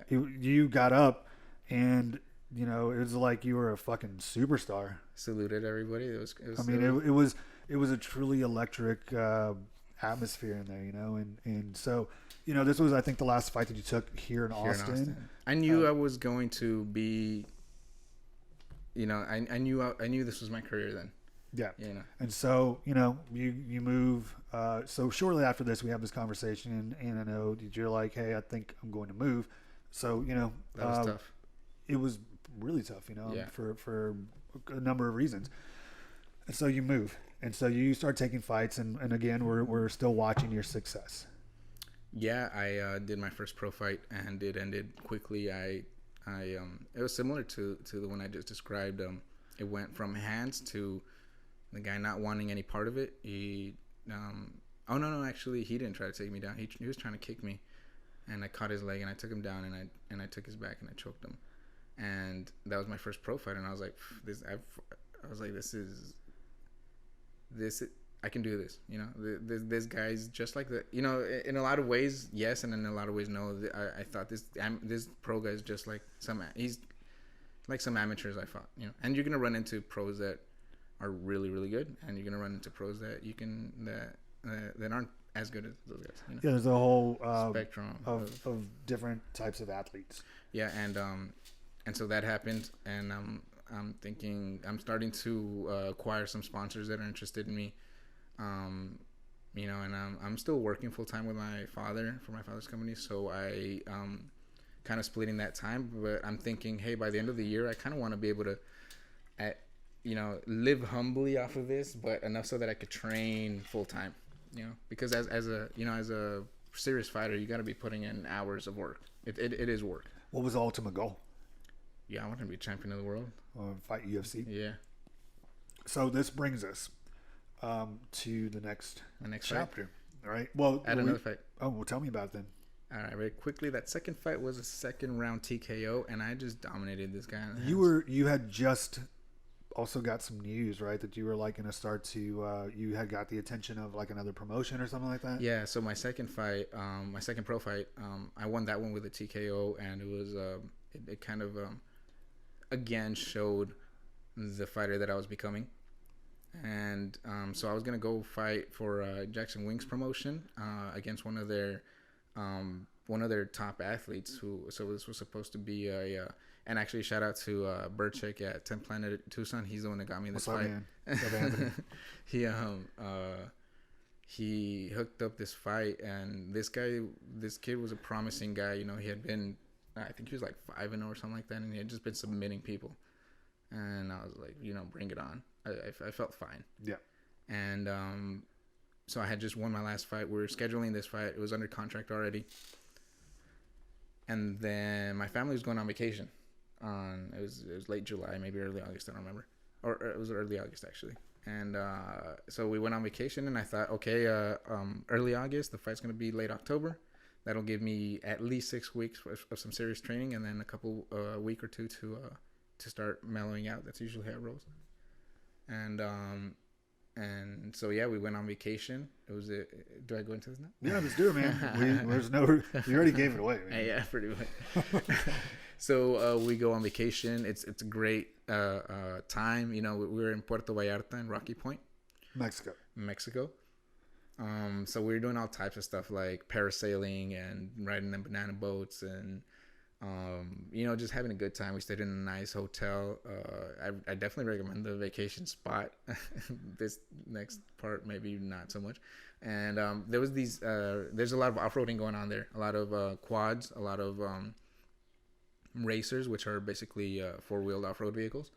You got up, and you know it was like you were a fucking superstar. Saluted everybody. It was it was a truly electric atmosphere in there, you know, and so, you know, this was, I think, the last fight that you took here in Austin. I knew I was going to be, you know, I knew this was my career then. Yeah. You know. And so, you know, you move. So shortly after this, we have this conversation, and I know that you're like, hey, I think I'm going to move. So, you know, that was tough. It was really tough, you know, yeah. for a number of reasons. And so you move, and so you start taking fights, and again, we're still watching your success. Yeah, I did my first pro fight, and it ended quickly. It was similar to the one I just described. It went from hands to the guy not wanting any part of it. Actually, he didn't try to take me down. He was trying to kick me, and I caught his leg, and I took him down, and I took his back, and I choked him. And that was my first pro fight, and I was like, I can do this, you know. This guy's just like you know, in a lot of ways, yes, and in a lot of ways, no. I thought this pro guy's just like he's like some amateurs I fought, you know. And you're gonna run into pros that are really, really good, and you're gonna run into pros that that aren't as good as those guys. You know? Yeah, there's a whole spectrum of different types of athletes. Yeah, and so that happened, and I'm thinking I'm starting to acquire some sponsors that are interested in me, you know, and I'm still working full time with my father for my father's company, so I kind of splitting that time. But I'm thinking, hey, by the end of the year, I kind of want to be able to, you know, live humbly off of this, but enough so that I could train full time, you know, because as a serious fighter, you got to be putting in hours of work. It is work. What was the ultimate goal? Yeah, I want to be champion of the world. Fight UFC. Yeah. So this brings us to the next chapter. Fight? All right. Well, another fight. Oh, well, tell me about it then. All right, very quickly. That second fight was a second round TKO, and I just dominated this guy. You had just also got some news, right? That you were like going to start to you had got the attention of like another promotion or something like that. Yeah. So my second fight, my second pro fight, I won that one with a TKO, and it was it kind of again showed the fighter that I was becoming. And so I was gonna go fight for Jackson Wings promotion against one of their top athletes. So this was supposed to be and actually shout out to Burchick at 10th Planet Tucson. He's the one that got me in this fight. What's up, Anthony? He hooked up this fight, and this kid was a promising guy. You know, he had been, I think he was like 5-0 or something like that, and he had just been submitting people. And I was like, you know, bring it on. I felt fine. Yeah. And so I had just won my last fight. We were scheduling this fight. It was under contract already. And then my family was going on vacation. It was late July, maybe early August. I don't remember. Or it was early August, actually. And so we went on vacation, and I thought, okay, early August, the fight's going to be late October. That'll give me at least 6 weeks of some serious training, and then a week or two to start mellowing out. That's usually how it rolls. And so yeah, we went on vacation. Do I go into this now? Yeah, let's do it, man. You already gave it away, man. Yeah, pretty much. So we go on vacation. It's a great time. You know, we were in Puerto Vallarta in Rocky Point, Mexico. So we were doing all types of stuff like parasailing and riding in banana boats and just having a good time. We stayed in a nice hotel. I definitely recommend the vacation spot. This next part, maybe not so much. And there was there's a lot of off-roading going on there. A lot of quads, a lot of racers, which are basically four-wheeled off-road vehicles.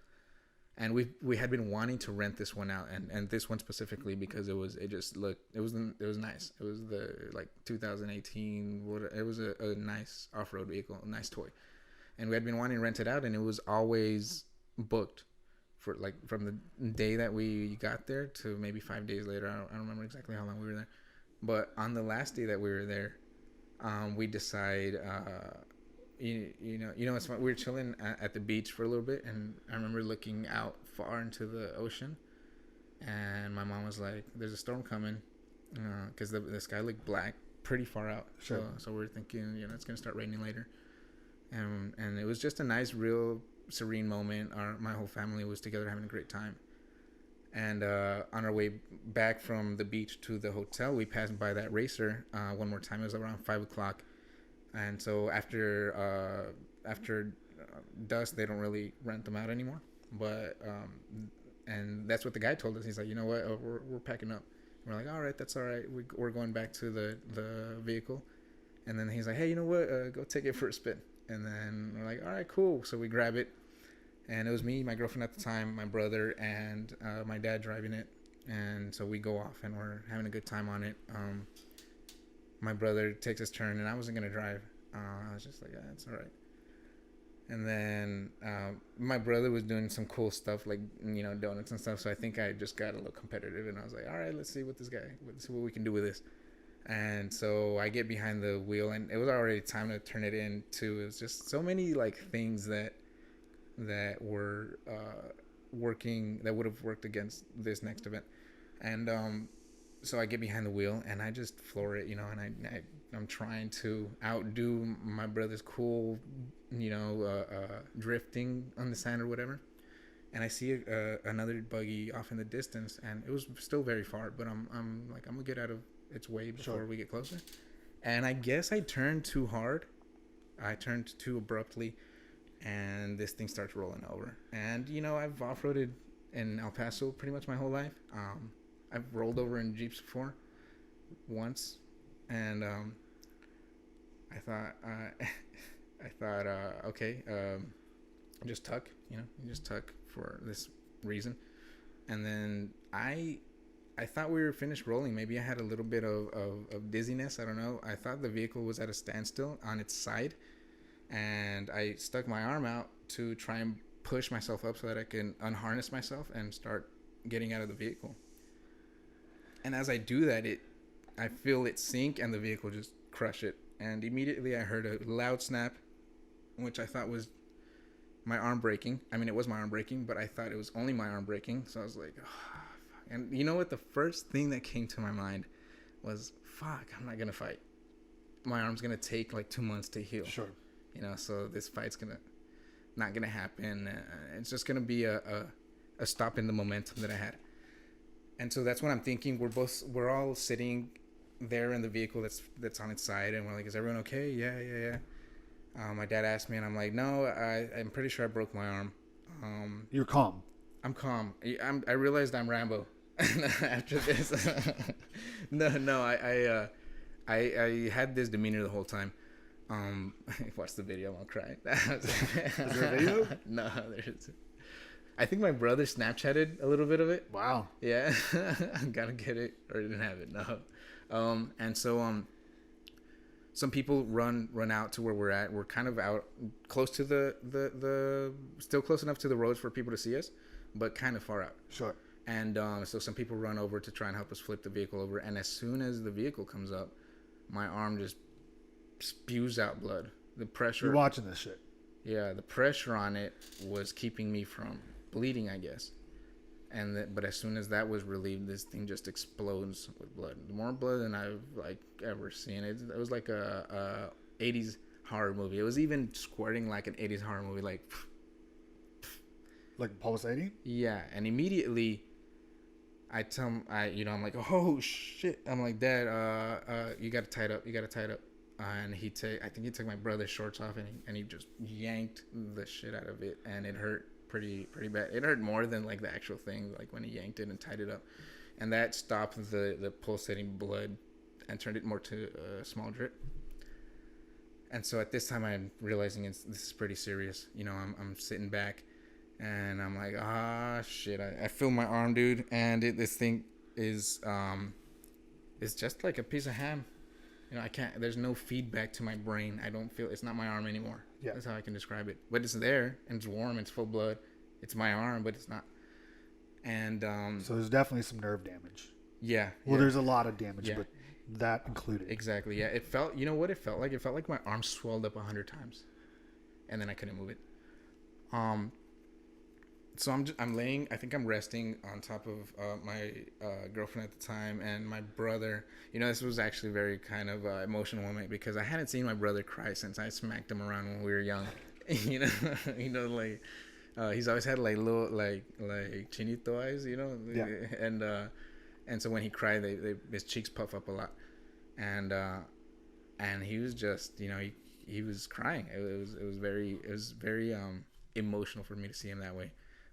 And we had been wanting to rent this one out, and this one specifically because it was nice. It was the 2018. It was a nice off-road vehicle, a nice toy, and we had been wanting to rent it out, and it was always booked for from the day that we got there to maybe 5 days later. I don't remember exactly how long we were there, but on the last day that we were there, we decide. It's fun. We were chilling at the beach for a little bit, and I remember looking out far into the ocean, and my mom was like, "There's a storm coming," because the sky looked black pretty far out. Sure. So we're thinking, it's gonna start raining later, and it was just a nice, real serene moment. My whole family was together having a great time, and on our way back from the beach to the hotel, we passed by that racer one more time. It was around 5 o'clock. And so after dusk, they don't really rent them out anymore. But and that's what the guy told us. He's like, you know what, we're packing up. We're like, all right, that's all right. We're going back to the vehicle. And then he's like, hey, you know what, go take it for a spin. And then we're like, all right, cool. So we grab it, and it was me, my girlfriend at the time, my brother, and my dad driving it. And so we go off, and we're having a good time on it. My brother takes his turn, and I wasn't going to drive. I was just like, yeah, it's all right. And then my brother was doing some cool stuff like, donuts and stuff. So I think I just got a little competitive, and I was like, all right, let's see let's see what we can do with this. And so I get behind the wheel, and it was already time to turn it in too. It was just so many things that were working, that would have worked against this next event. And so I get behind the wheel, and I just floor it, and I'm trying to outdo my brother's cool, drifting on the sand or whatever. And I see another buggy off in the distance, and it was still very far, but I'm like, I'm gonna get out of its way before we get closer. And I guess I turned too hard. I turned too abruptly, and this thing starts rolling over. And I've off-roaded in El Paso pretty much my whole life. I've rolled over in Jeeps before, once, and I thought, okay, just tuck, you just tuck for this reason. And then I thought we were finished rolling. Maybe I had a little bit of dizziness. I don't know. I thought the vehicle was at a standstill on its side, and I stuck my arm out to try and push myself up so that I can unharness myself and start getting out of the vehicle. And as I do that, I feel it sink and the vehicle just crush it. And immediately I heard a loud snap, which I thought was my arm breaking. I mean, it was my arm breaking, but I thought it was only my arm breaking. So I was like, oh, fuck. And you know what? The first thing that came to my mind was, fuck, I'm not going to fight. My arm's going to take 2 months to heal. Sure. So this fight's not going to happen. It's just going to be a stop in the momentum that I had. And so that's what I'm thinking. We're all sitting there in the vehicle that's on its side, and we're like, is everyone okay? Yeah. My dad asked me, and I'm like, no, I'm pretty sure I broke my arm. You're calm. I'm calm. I realized I'm Rambo after this. No, I had this demeanor the whole time. Watch the video, I'll cry. Is there a video? No, there's. I think my brother Snapchatted a little bit of it. Wow. Yeah. Gotta get it, or didn't have it. No. And so some people run out to where we're at. We're kind of out close to the still close enough to the roads for people to see us, but kind of far out. Sure. And so some people run over to try and help us flip the vehicle over. And as soon as the vehicle comes up, my arm just spews out blood. The pressure. You're watching this shit. Yeah, the pressure on it was keeping me from bleeding, I guess. But as soon as that was relieved, this thing just explodes with blood. More blood than I've ever seen. It was like a 80s horror movie. It was even squirting like an 80s horror movie, like pulsating. Yeah, and immediately I tell him, I'm like, oh shit. I'm like, Dad, you gotta tie it up. You gotta tie it up. And I think he took my brother's shorts off, and he just yanked the shit out of it, and it hurt pretty bad. It hurt more than like the actual thing, like when he yanked it and tied it up, and that stopped the pulsating blood, and turned it more to a small drip. And so at this time, I'm realizing this is pretty serious. I'm sitting back, and I'm like, shit. I feel my arm, dude, and this thing is it's just like a piece of ham. I can't. There's no feedback to my brain. I don't feel. It's not my arm anymore. Yeah. That's how I can describe it. But it's there, and it's warm. It's full blood. It's my arm, but it's not. And so there's definitely some nerve damage. Yeah. Well, there's a lot of damage, but that included. Exactly. Yeah. It felt. You know what it felt like? It felt like my arm swelled up 100 times, and then I couldn't move it. So I'm laying. I think I'm resting on top of my girlfriend at the time and my brother. This was actually very kind of emotional moment because I hadn't seen my brother cry since I smacked him around when we were young. Like he's always had like little like chinito eyes. Yeah. And so when he cried, his cheeks puff up a lot, and he was just he was crying. It was very emotional for me to see him that way.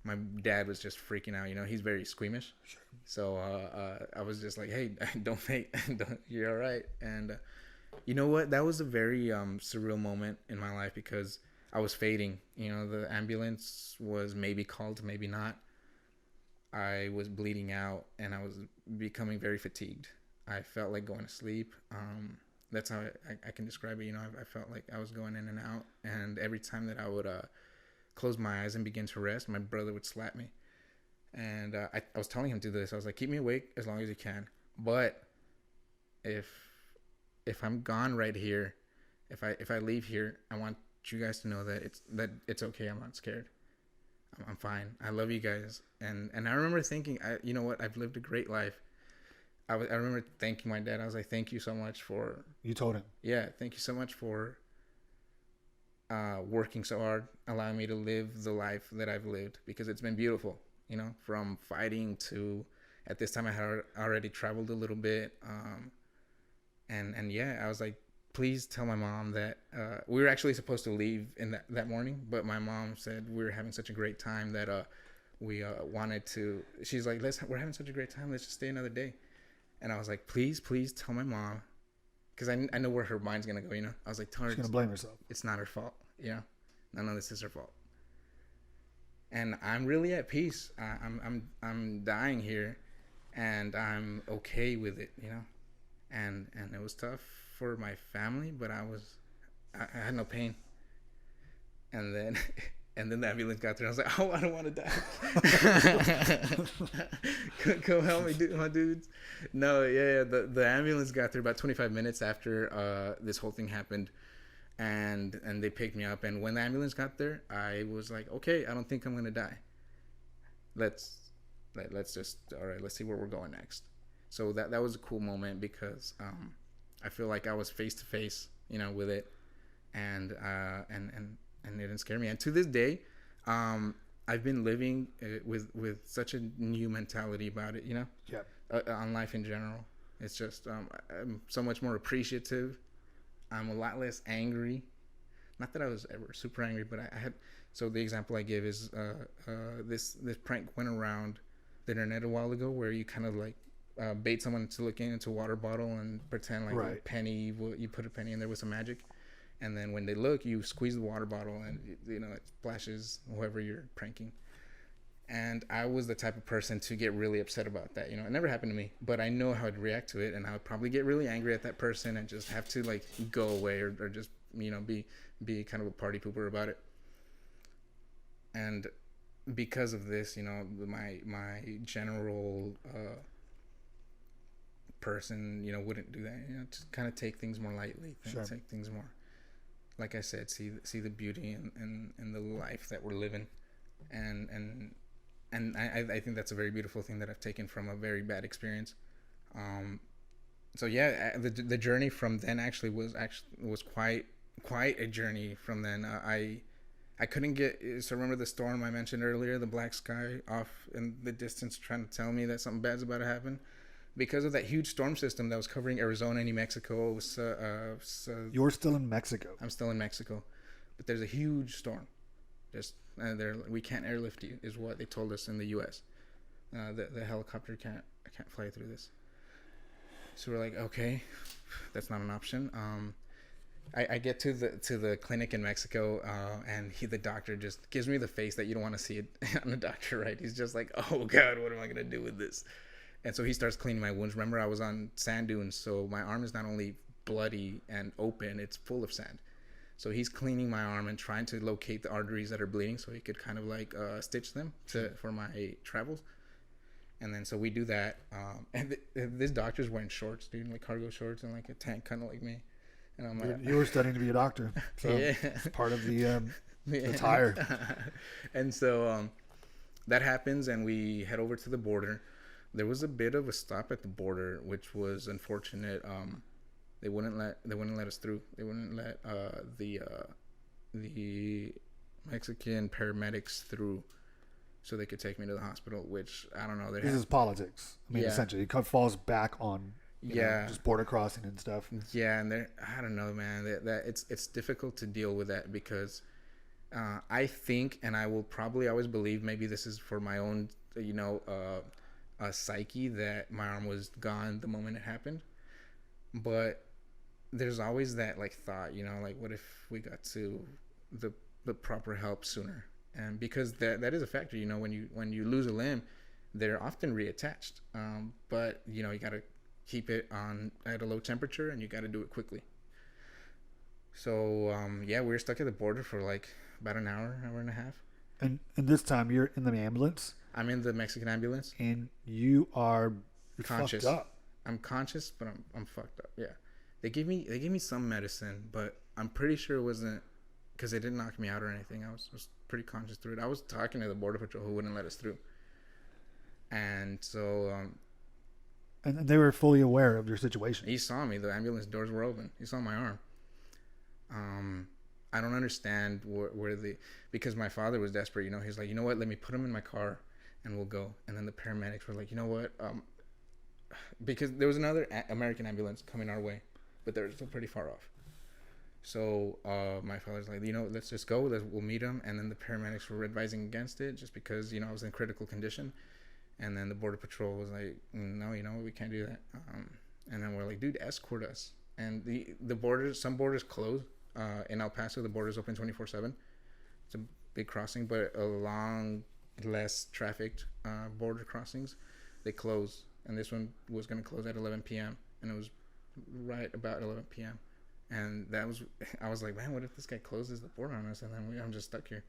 My dad was just freaking out. He's very squeamish. Sure. So I was just like, hey, don't fake. You're all right. And you know what? That was a very surreal moment in my life because I was fading. The ambulance was maybe called, maybe not. I was bleeding out, and I was becoming very fatigued. I felt like going to sleep. That's how I can describe it. I felt like I was going in and out. And every time that I would close my eyes and begin to rest, my brother would slap me. And I was telling him to do this. I was like, keep me awake as long as you can. But if I'm gone right here, if I leave here, I want you guys to know that it's okay. I'm not scared. I'm fine. I love you guys. And I remember thinking, you know what? I've lived a great life. I remember thanking my dad. I was like, thank you so much for... You told him? Yeah, thank you so much for working so hard, allowing me to live the life that I've lived, because it's been beautiful, from fighting to, at this time I had already traveled a little bit. And yeah, I was like, please tell my mom that we were actually supposed to leave in that morning, but my mom said we were having such a great time that we wanted to. She's like, we're having such a great time. Let's just stay another day. And I was like, please tell my mom, because I know where her mind's gonna go. I was like, tell her she's gonna blame herself. It's not her fault. None of this is her fault. And I'm really at peace. I'm dying here, and I'm okay with it. And it was tough for my family, but I had no pain. And then the ambulance got there. I was like, oh, I don't want to die. Come help me, my dudes. No, yeah. The ambulance got there about 25 minutes after this whole thing happened, and they picked me up. And when the ambulance got there, I was like, okay, I don't think I'm gonna die. Let's just, all right, let's see where we're going next. So that was a cool moment because I feel like I was face to face, with it, and it didn't scare me. And to this day, I've been living with such a new mentality about it, Yeah. On life in general. It's just I'm so much more appreciative. I'm a lot less angry. Not that I was ever super angry, but I had. So the example I give is this prank went around the internet a while ago, where you kind of like bait someone to look into a water bottle and pretend like a penny. You put a penny in there with some magic. And then when they look, you squeeze the water bottle and, it splashes whoever you're pranking. And I was the type of person to get really upset about that. It never happened to me, but I know how I'd react to it. And I would probably get really angry at that person and just have to like go away or just, be kind of a party pooper about it. And because of this, my general person, wouldn't do that. Just kind of take things more lightly. Sure. Take things more, like I said, see the beauty in the life that we're living, and I think that's a very beautiful thing that I've taken from a very bad experience. So yeah, the journey from then actually was quite a journey from then. I couldn't get. So remember the storm I mentioned earlier, the black sky off in the distance, trying to tell me that something bad's about to happen. Because of that huge storm system that was covering Arizona and New Mexico. You're still in Mexico. I'm still in Mexico, but there's a huge storm. Just there, we can't airlift you, is what they told us in the U.S. The helicopter can't fly through this. So we're like, okay, that's not an option. I get to the clinic in Mexico, and the doctor just gives me the face that you don't want to see it on the doctor, right? He's just like, oh God, what am I gonna do with this? And so he starts cleaning my wounds. Remember, I was on sand dunes, so my arm is not only bloody and open, it's full of sand. So he's cleaning my arm and trying to locate the arteries that are bleeding so he could kind of like stitch them for my travels. And then so we do that. And this doctor's wearing shorts, dude, like cargo shorts and like a tank, kind of like me. And I'm like, you were studying to be a doctor, so yeah. It's part of the attire. And so that happens, and we head over to the border. There was a bit of a stop at the border, which was unfortunate. They wouldn't let us through. They wouldn't let the Mexican paramedics through, so they could take me to the hospital. Which I don't know. This is politics. I mean, Yeah. essentially, it falls back on just border crossing and stuff. Yeah, and I don't know, man. That it's difficult to deal with that because I think, and I will probably always believe, maybe this is for my own, psyche, that my arm was gone the moment it happened. But there's always that like thought, like what if we got to the proper help sooner? And because that is a factor, when you lose a limb, they're often reattached. But you gotta keep it on at a low temperature, and you gotta do it quickly. So we were stuck at the border for like about an hour and a half. And this time you're in the ambulance. I'm in the Mexican ambulance. And you are conscious. fucked up. I'm conscious, but I'm fucked up. Yeah. They gave me some medicine, but I'm pretty sure it wasn't because they didn't knock me out or anything. I was pretty conscious through it. I was talking to the border patrol who wouldn't let us through. And so and they were fully aware of your situation. He saw me. The ambulance doors were open. He saw my arm. I don't understand because my father was desperate. He's like, you know what? Let me put him in my car, and we'll go. And then the paramedics were like, you know what? Because there was another American ambulance coming our way, but they're still pretty far off. So my father's like, let's just go. We'll meet him. And then the paramedics were advising against it just because, I was in critical condition. And then the border patrol was like, no, we can't do that. And then we're like, dude, escort us. And the borders, some borders close. In El Paso, the border's open 24/7. It's a big crossing, but along less trafficked border crossings, they close. And this one was going to close at 11 p.m. And it was right about 11 p.m. And I was like, man, what if this guy closes the border on us and then I'm just stuck here?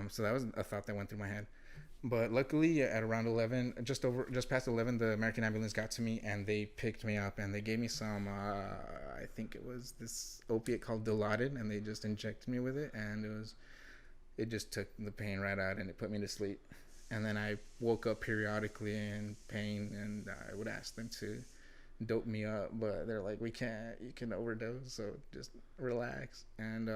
So that was a thought that went through my head. But luckily, at around 11, just past 11, the American ambulance got to me and they picked me up and they gave me some, I think it was this opiate called Dilaudid, and they just injected me with it, and it just took the pain right out and it put me to sleep. And then I woke up periodically in pain, and I would ask them to dope me up, but they're like, you can overdose, so just relax. And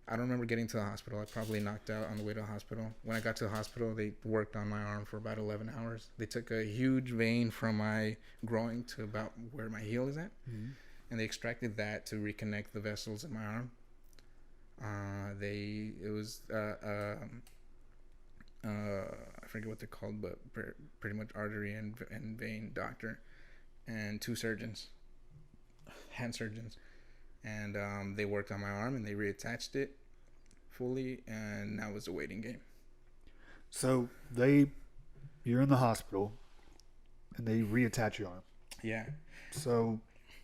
I don't remember getting to the hospital. I probably knocked out on the way to the hospital. When I got to the hospital, they worked on my arm for about 11 hours. They took a huge vein from my groin to about where my heel is at, and they extracted that to reconnect the vessels in my arm. It was I forget what they're called, but pretty much artery and vein doctor and 2 surgeons, hand surgeons. And they worked on my arm and they reattached it fully, and that was a waiting game. So you're in the hospital and they reattach your arm. Yeah. So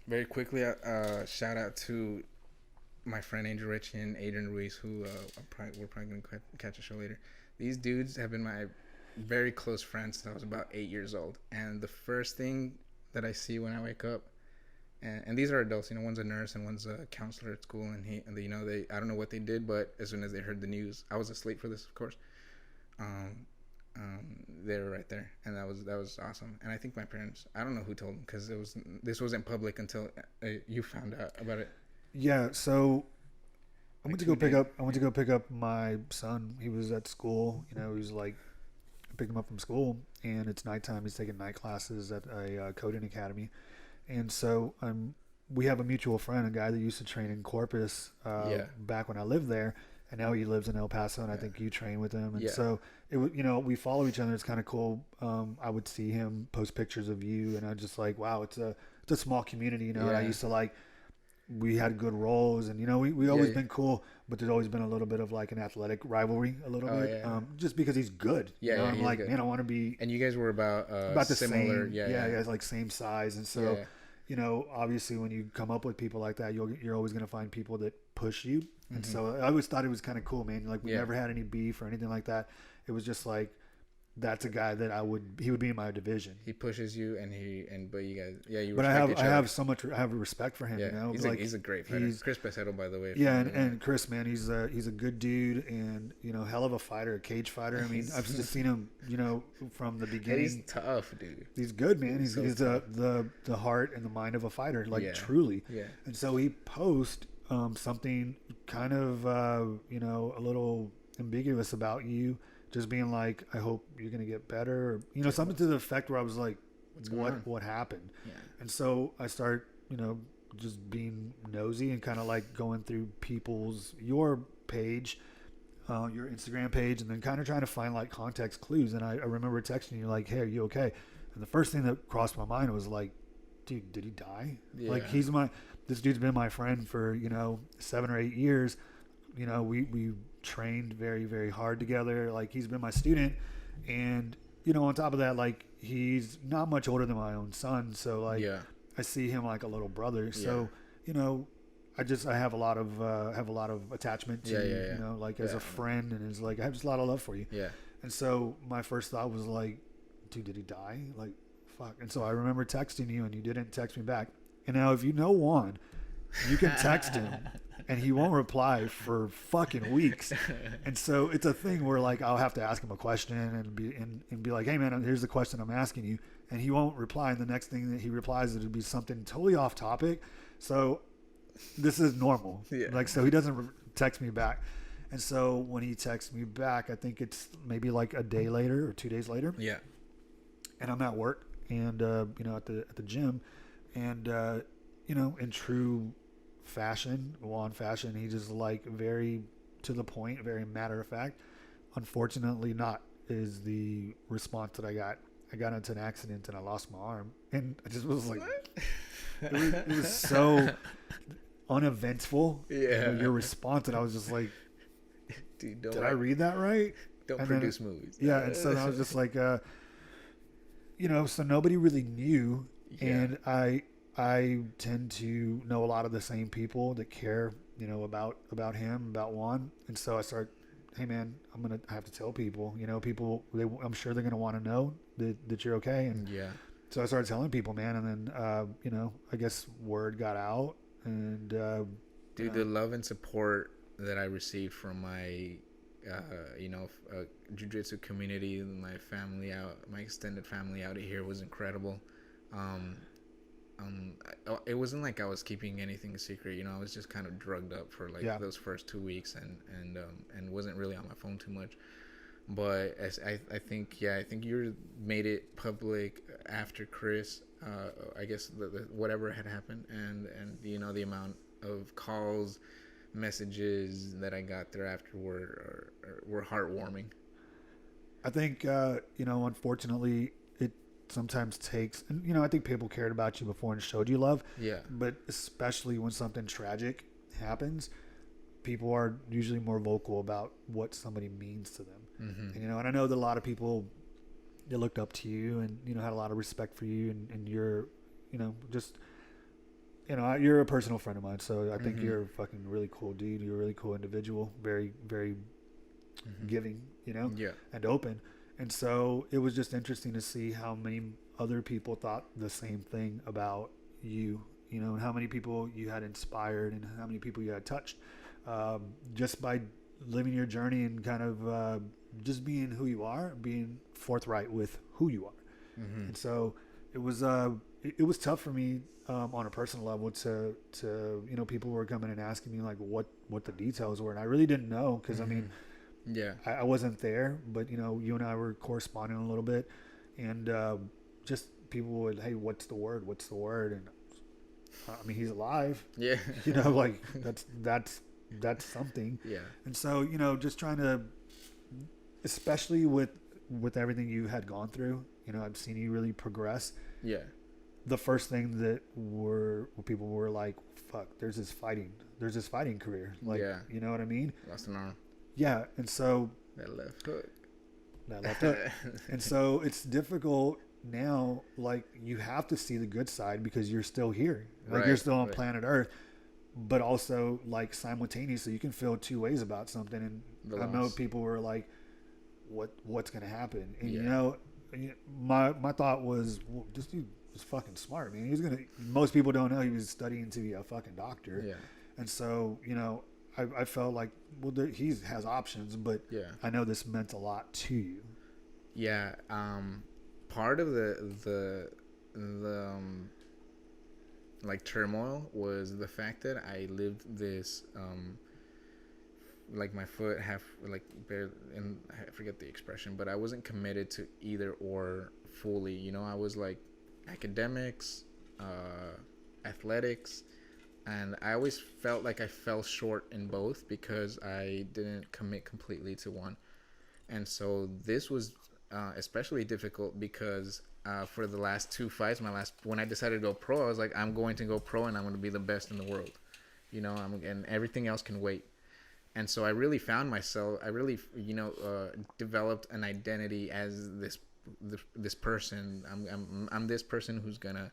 very quickly, shout out to my friend Angel Ritchie and Adrian Ruiz, who we're probably going to catch a show later. These dudes have been my very close friends since I was about 8 years old. And the first thing that I see when I wake up, and these are adults, one's a nurse and one's a counselor at school, and they I don't know what they did, but as soon as they heard the news, I was asleep for this, of course. They were right there, and that was awesome. And I think my parents, I don't know who told them, because this wasn't public until you found out about it. Yeah, so I went Like to two go pick days? up. I went to go pick up my son. He was at school. You know, he was like, I picked him up from school, and it's nighttime. He's taking night classes at a coding academy, and so we have a mutual friend, a guy that used to train in Corpus Yeah. back when I lived there, and now he lives in El Paso, and I Yeah. think you train with him, and Yeah. so it was, you know, we follow each other. It's kind of cool. I would see him post pictures of you, and I was just like, wow, it's a small community, you know. And I Yeah. used to like, we had good roles, and you know, we Yeah. always Yeah. been cool, but there's always been a little bit of like an athletic rivalry, a little Oh, bit, yeah. just because he's good. Yeah, You know, yeah, I'm he's like, good. man, I want to be And you guys were about the similar. same. Yeah. Yeah, Yeah. it's like same size, and so Yeah. you know, obviously, when you come up with people like that, you're always going to find people that push you. And Mhm. so I always thought it was kind of cool, man. Like we Yeah. never had any beef or anything like that. It was just like, that's a guy that he would be in my division. He pushes you, but you guys, yeah, you But respect each other. I have respect for him. Yeah, You know, he's a great fighter. Chris Peseto, by the way. Yeah, and Chris, man, he's a good dude, and you know, hell of a fighter, a cage fighter. I mean, I've just seen him, you know, from the beginning. He's tough, dude. He's good, man. He's so the heart and the mind of a fighter, like Yeah. truly. Yeah. And so he posts something kind of you know, a little ambiguous about you, just being like, I hope you're gonna get better, or, you know, something to the effect where I was like, What's going on? what happened? Yeah. And so I start, you know, just being nosy and kind of like going through your page, your Instagram page, and then kind of trying to find like context clues. And I remember texting you like, hey, are you okay? And the first thing that crossed my mind was like, dude, did he die? Yeah. Like this dude's been my friend for, you know, 7 or 8 years. You know, we trained very, very hard together. Like he's been my student, and you know, on top of that, like he's not much older than my own son. So like, Yeah. I see him like a little brother. So, you know, I have a lot of attachment to you, you know, like as a friend, and it's like I have just a lot of love for you. Yeah. And so my first thought was like, dude, did he die? Like, fuck. And so I remember texting you, and you didn't text me back. And now if you know Juan, you can text him and he won't reply for fucking weeks. And so it's a thing where like I'll have to ask him a question and be like, hey man, here's the question I'm asking you, and he won't reply. And the next thing that he replies, it'll be something totally off topic. So this is normal. Yeah. Like, so he doesn't text me back. And so when he texts me back, I think it's maybe like a day later or 2 days later. Yeah. And I'm at work, and you know, at the gym, and you know, in true Juan fashion, he just like very to the point, very matter of fact. Unfortunately, not is the response that I got. I got into an accident and I lost my arm, and I just was like, it was so uneventful. Yeah. You know, your response, and I was just like, Dude, did I read that right? Don't And produce movies. Yeah, and so I was just like, you know, so nobody really knew, and I tend to know a lot of the same people that care, you know, about him, about Juan, and so I start, hey man, I have to tell people, you know, I'm sure they're gonna want to know that you're okay, and Yeah. so I started telling people, man, and then you know, I guess word got out, and Dude, the love and support that I received from my you know, jiu-jitsu community, my family my extended family out here was incredible. It wasn't like I was keeping anything secret, you know. I was just kind of drugged up for like those first 2 weeks, and wasn't really on my phone too much. But I think you made it public after Chris. I guess the whatever had happened, and you know, the amount of calls, messages that I got thereafter were heartwarming. I think you know, unfortunately, it sometimes takes, and you know, I think people cared about you before and showed you love. Yeah. But especially when something tragic happens, people are usually more vocal about what somebody means to them. Mm-hmm. And, you know, and I know that a lot of people, they looked up to you and, you know, had a lot of respect for you, and you're, you know, just, you know, you're a personal friend of mine. So I think you're a fucking really cool dude. You're a really cool individual. Very, very giving, you know, and open. And so it was just interesting to see how many other people thought the same thing about you, you know, and how many people you had inspired and how many people you had touched, just by living your journey and kind of just being who you are, being forthright with who you are. And so it was tough for me on a personal level to people were coming and asking me like what the details were, and I really didn't know because I mean, Yeah. I wasn't there, but you and I were corresponding a little bit, and just people would, hey, what's the word, and I mean, he's alive. Yeah. Like that's something. Yeah. And so just trying to, especially with everything you had gone through, I've seen you really progress. Yeah. The first thing that people were like, fuck, there's this fighting career, like, Yeah. you know what I mean? Lost an arm. Yeah. And so That left hook. and so it's difficult now, like you have to see the good side because you're still here, like you're still on planet Earth, but also like simultaneously you can feel two ways about something. And I know people were like, what's gonna happen? And my thought was, well, this dude was fucking smart, man. Most people don't know he was studying to be a fucking doctor. Yeah. And so I felt like, well, he has options, but Yeah. I know this meant a lot to you. Yeah. Part of the like turmoil was the fact that I lived this like my foot half like bare, and I forget the expression, but I wasn't committed to either or fully. I was like academics, athletics, and I always felt like I fell short in both because I didn't commit completely to one. And so this was especially difficult because for the last two fights, when I decided to go pro, I was like, I'm going to go pro and I'm going to be the best in the world, and everything else can wait. And so I really found myself. I really, developed an identity as this person. I'm this person who's gonna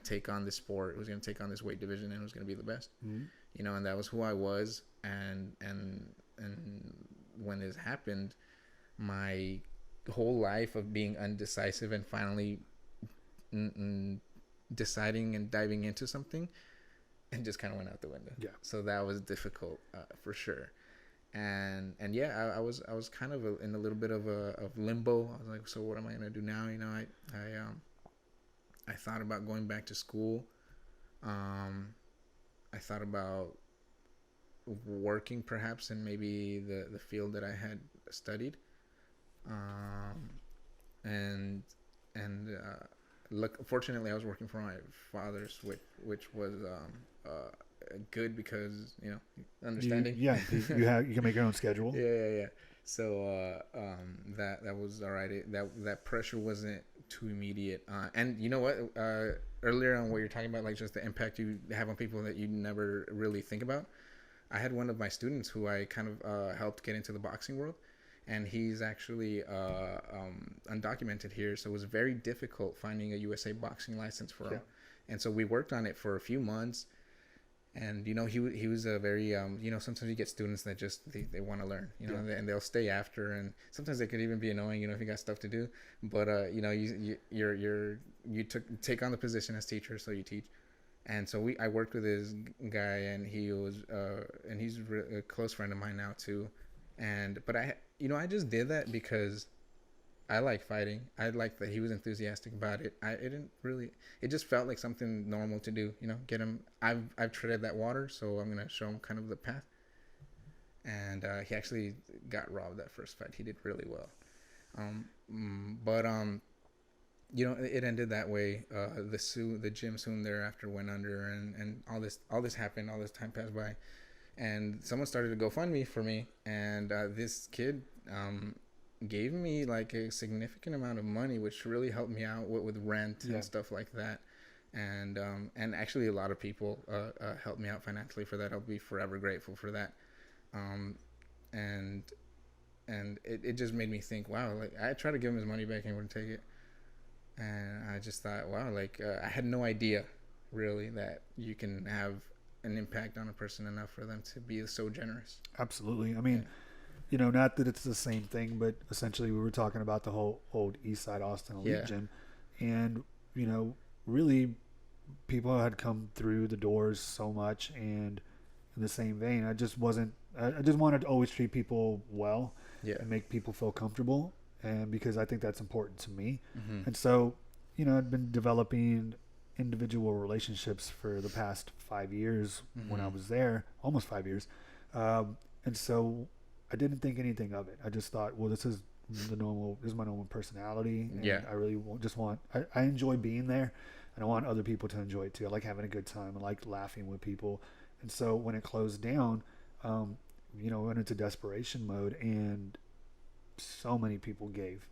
take on this sport, who's gonna take on this weight division, and who's gonna be the best. Mm-hmm. And that was who I was. And when this happened, my whole life of being undecisive and finally deciding and diving into something, and just kind of went out the window. Yeah. So that was difficult for sure. And yeah, I was kind of in a little bit of limbo. I was like, so what am I gonna do now? I thought about going back to school. I thought about working perhaps in maybe the field that I had studied. Fortunately, I was working for my father's, which was good because understanding. You can make your own schedule. Yeah. So that was all right. That pressure wasn't too immediate. And you know what? Earlier on, what you're talking about, like just the impact you have on people that you never really think about. I had one of my students who I kind of helped get into the boxing world. And he's actually undocumented here, so it was very difficult finding a USA boxing license for him. And so we worked on it for a few months. And he was a very sometimes you get students that just they want to learn, and they'll stay after, and sometimes they could even be annoying, if you got stuff to do. But you take on the position as teacher, so you teach. And so I worked with this guy, and he was and he's a close friend of mine now too. But I just did that because I like fighting. I liked that he was enthusiastic about it. It just felt like something normal to do, get him. I've treaded that water, so I'm going to show him kind of the path. And he actually got robbed that first fight. He did really well. It ended that way. The gym soon thereafter went under, and all this happened, all this time passed by. And someone started a GoFundMe for me, and this kid gave me like a significant amount of money, which really helped me out with rent and stuff like that. And actually, a lot of people helped me out financially for that. I'll be forever grateful for that. And it just made me think, wow, like I tried to give him his money back and he wouldn't take it. And I just thought, wow, like I had no idea really that you can have an impact on a person enough for them to be so generous. Absolutely. I mean, not that it's the same thing, but essentially we were talking about the whole old Eastside Austin Elite Gym, and really people had come through the doors so much, and in the same vein, I just wanted to always treat people well and make people feel comfortable, and because I think that's important to me. Mm-hmm. And so I'd been developing individual relationships for the past 5 years when I was there, almost 5 years. And so I didn't think anything of it. I just thought, well, this is my normal personality. And Yeah. I really I enjoy being there, and I want other people to enjoy it too. I like having a good time. I like laughing with people. And so when it closed down, went into desperation mode, and so many people gave.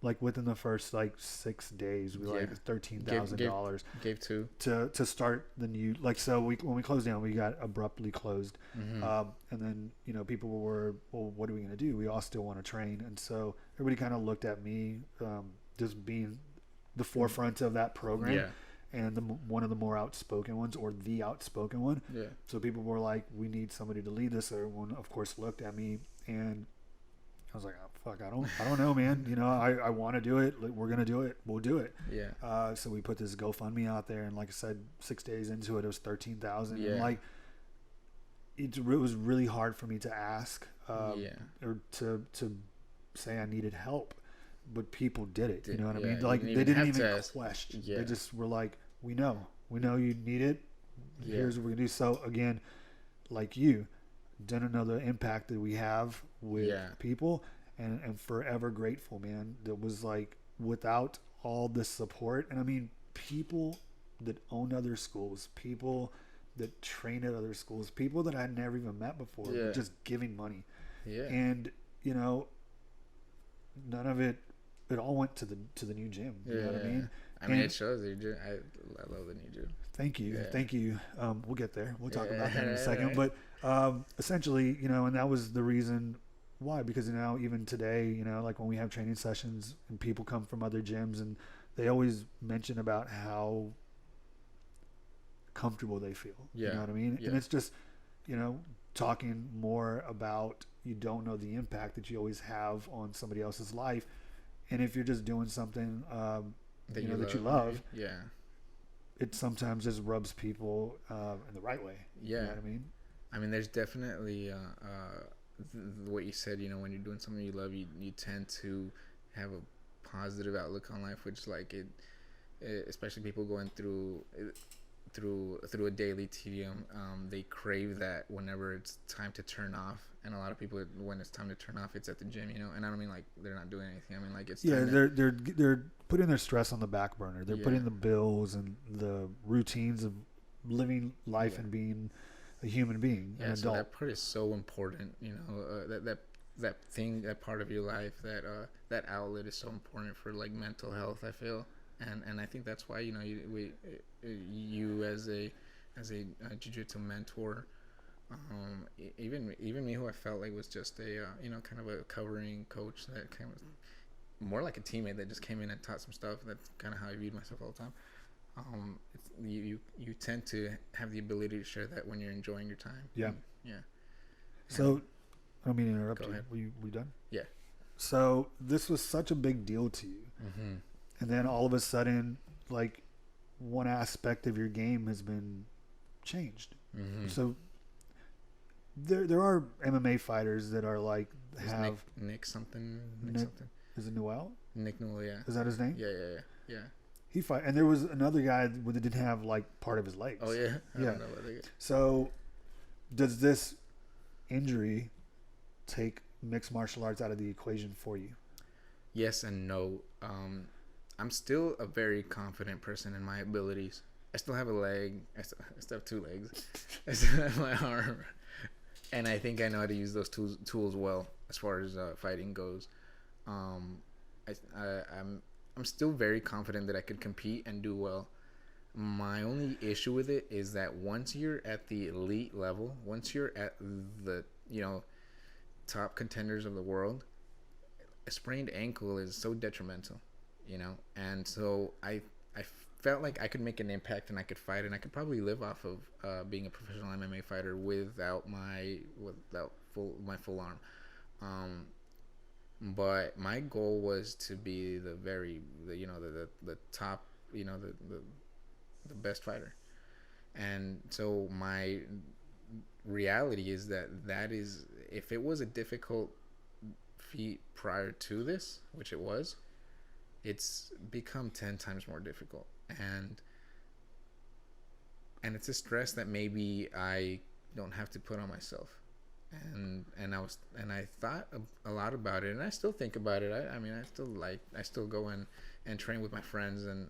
Like within the first 6 days, we like $13,000 Gave two. to start the new. So when we closed down, we got abruptly closed, and then people were, well, what are we going to do? We all still want to train, and so everybody kind of looked at me, just being the forefront of that program. Yeah. And one of the more outspoken ones, or the outspoken one. Yeah. So people were like, we need somebody to lead this. Everyone, of course, looked at me, and I was like, oh, fuck, I don't know, man. I want to do it. We're going to do it. We'll do it. Yeah. So we put this GoFundMe out there, and like I said, 6 days into it, it was 13,000. Yeah. And it was really hard for me to ask, or to say I needed help, but people did it. You know what I mean? They didn't even question. Yeah. They just were like, we know you need it. Here's what we're going to do. So again, like you, didn't know the impact that we have with people, and forever grateful, man. That was without all this support, and I mean, people that own other schools, people that train at other schools, people that I had never even met before, were just giving money. Yeah. And none of it all went to the new gym. You know what I mean? I mean, it shows the gym. I love the new gym. Thank you. Yeah. Thank you. We'll get there. We'll talk about that in a second. But essentially, and that was the reason why. Because even today, when we have training sessions and people come from other gyms, and they always mention about how comfortable they feel. Yeah. You know what I mean? Yeah. And it's just, talking more about, you don't know the impact that you always have on somebody else's life. And if you're just doing something that you love, it sometimes just rubs people in the right way. Yeah. You know what I mean? I mean, there's definitely what you said. When you're doing something you love, you tend to have a positive outlook on life, which especially people going through a daily tedium, they crave that whenever it's time to turn off. And a lot of people, when it's time to turn off, it's at the gym, and I don't mean they're not doing anything. I mean it's they're putting their stress on the back burner. They're putting the bills and the routines of living life and being a human being, an so adult. that part is so important. That part of your life, that outlet is so important for mental health, I feel. And I think that's why you as a jiu-jitsu mentor, even me, who I felt like was just a kind of a covering coach, that kind of more like a teammate that just came in and taught some stuff. That's kind of how I viewed myself all the time. You tend to have the ability to share that when you're enjoying your time. Yeah. Yeah. So I don't mean to interrupt you. Go ahead. We done? Yeah. So this was such a big deal to you. Mm-hmm. And then all of a sudden, one aspect of your game has been changed. Mm-hmm. So there are MMA fighters that are have Nick something. Is it Noel? Nick Noel, yeah. Is that his name? Yeah. He fight, and there was another guy that didn't have part of his legs. Oh yeah. I don't know about that. So does this injury take mixed martial arts out of the equation for you? Yes and no. I'm still a very confident person in my abilities. I still have a leg. I still have two legs. I still have my arm, and I think I know how to use those tools well as far as fighting goes. I'm still very confident that I could compete and do well. My only issue with it is that once you're at the elite level, once you're at the top contenders of the world, a sprained ankle is so detrimental. And so I felt like I could make an impact and I could fight, and I could probably live off of being a professional MMA fighter without my full arm. But my goal was to be the top, the best fighter. And so my reality is that is, if it was a difficult feat prior to this, which it was, it's become 10 times more difficult. And it's a stress that maybe I don't have to put on myself. And I thought a lot about it, and I still think about it. I mean, I still go in and train with my friends, and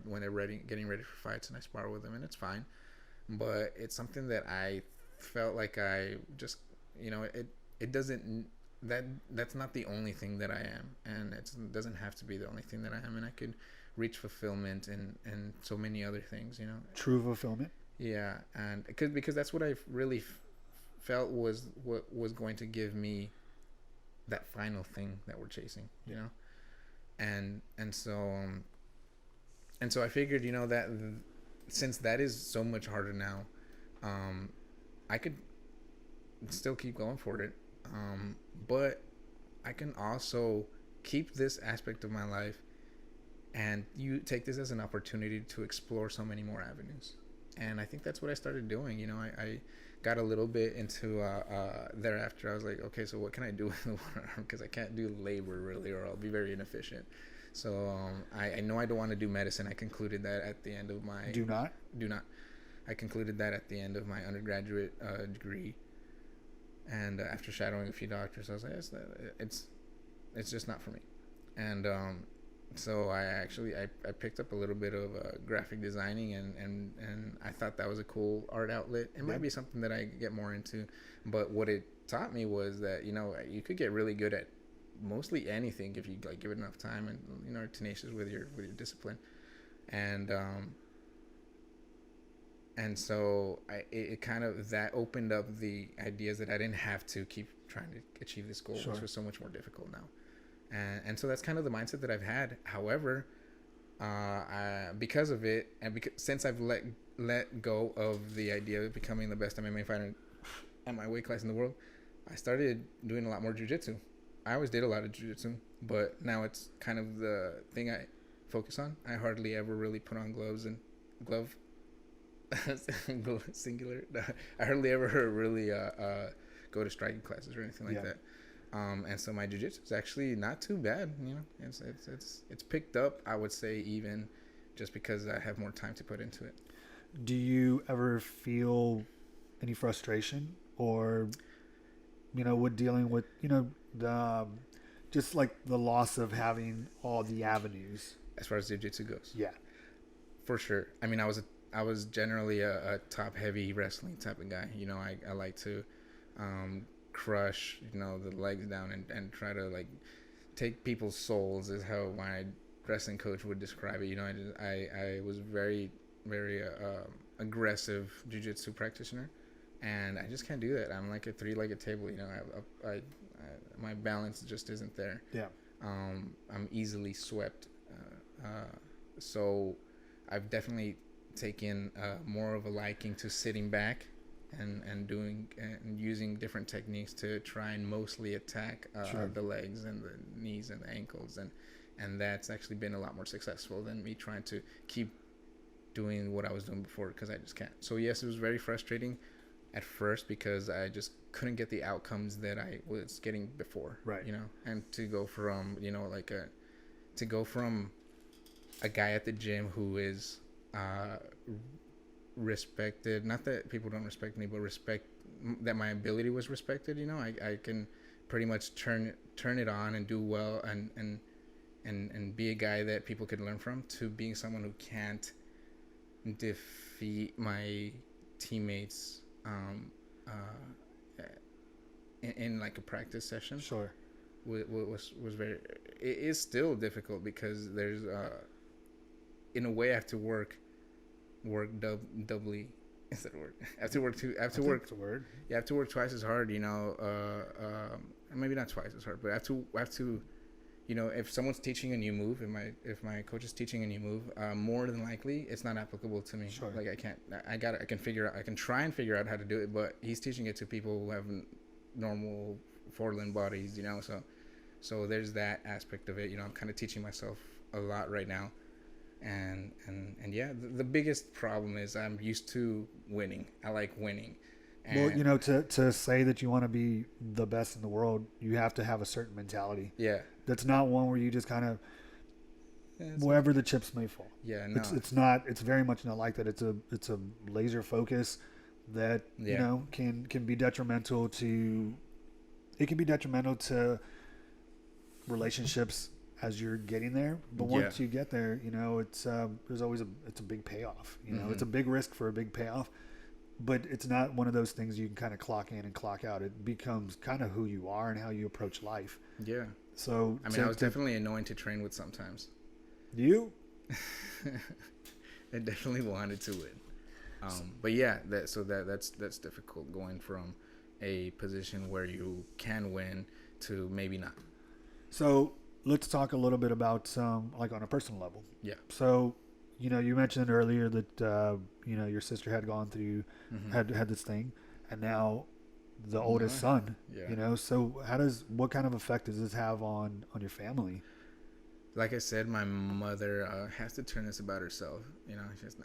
when they're getting ready for fights, and I spar with them, and it's fine. But it's something that I felt like I just, it doesn't, that's not the only thing that I am, and it doesn't have to be the only thing that I am, and I could reach fulfillment and so many other things. True fulfillment. Yeah, and because that's what I really felt was what was going to give me that final thing that we're chasing. And so I figured, that since that is so much harder now, I could still keep going for it, but I can also keep this aspect of my life, and you take this as an opportunity to explore so many more avenues. And I think that's what I started doing. I got a little bit into thereafter. I was like, okay, so what can I do with the one arm? Because I can't do labor really, or I'll be very inefficient. So I know I don't want to do medicine. I concluded that at the end of my Do not. I concluded that at the end of my undergraduate degree, and after shadowing a few doctors, I was like, it's just not for me. And so I picked up a little bit of graphic designing, and I thought that was a cool art outlet. It might be something that I get more into, but what it taught me was that you could get really good at mostly anything if you give it enough time and are tenacious with your discipline. And so it kind of, that opened up the ideas that I didn't have to keep trying to achieve this goal, which was so much more difficult now. And so that's kind of the mindset that I've had. However, because of it, and since I've let go of the idea of becoming the best MMA fighter at my weight class in the world, I started doing a lot more jiu-jitsu. I always did a lot of jiu-jitsu, but now it's kind of the thing I focus on. I hardly ever really put on glove singular. I hardly ever really go to striking classes or anything like that. And so my jiu-jitsu is actually not too bad. It's picked up, I would say, even just because I have more time to put into it. Do you ever feel any frustration, or with dealing with the just like the loss of having all the avenues as far as jiu-jitsu goes? Yeah, for sure. I mean, I was generally a top heavy wrestling type of guy. I like to crush the legs down and try to take people's souls, is how my wrestling coach would describe it. I was very very aggressive jiu-jitsu practitioner, and I just can't do that. I'm like a three-legged table. I my balance just isn't there. I'm easily swept, so I've definitely taken more of a liking to sitting back and doing and using different techniques to try and mostly attack the legs and the knees and the ankles, and that's actually been a lot more successful than me trying to keep doing what I was doing before, because I just can't. So yes, it was very frustrating at first because I just couldn't get the outcomes that I was getting before, right? And to go from a guy at the gym who is respected, not that people don't respect me, but respect that my ability was respected. I can pretty much turn it on and do well and be a guy that people could learn from, to being someone who can't defeat my teammates in like a practice session. Was very, it is still difficult because there's in a way I have to work doubly. Is that a word? I have to work two. I have to work. It's a word. Yeah, I have to work twice as hard. Maybe not twice as hard, but I have to. If someone's teaching a new move, if my coach is teaching a new move, more than likely it's not applicable to me. Sure. Like I can try and figure out how to do it, but he's teaching it to people who have normal four-limb bodies. So there's that aspect of it. I'm kind of teaching myself a lot right now. And yeah, the biggest problem is I'm used to winning. I like winning. And well, to say that you want to be the best in the world, you have to have a certain mentality. Yeah. That's not one where you just kind of wherever the chips may fall. Yeah, no. It's not. It's very much not like that. It's a laser focus that you know can be detrimental to. It can be detrimental to relationships as you're getting there, but once you get there, you know there's always it's a big payoff. You know, it's a big risk for a big payoff, but it's not one of those things you can kind of clock in and clock out. It becomes kind of who you are and how you approach life. Yeah. So I mean, I was definitely annoying to train with sometimes. You? I definitely wanted to win. But yeah, that's difficult going from a position where you can win to maybe not. So let's talk a little bit about like on a personal level. Yeah. So, you know, you mentioned earlier that you know your sister had gone through had this thing, and now the oldest son. Yeah. You know, so what kind of effect does this have on your family? Like I said, my mother has to turn this about herself. You know, she's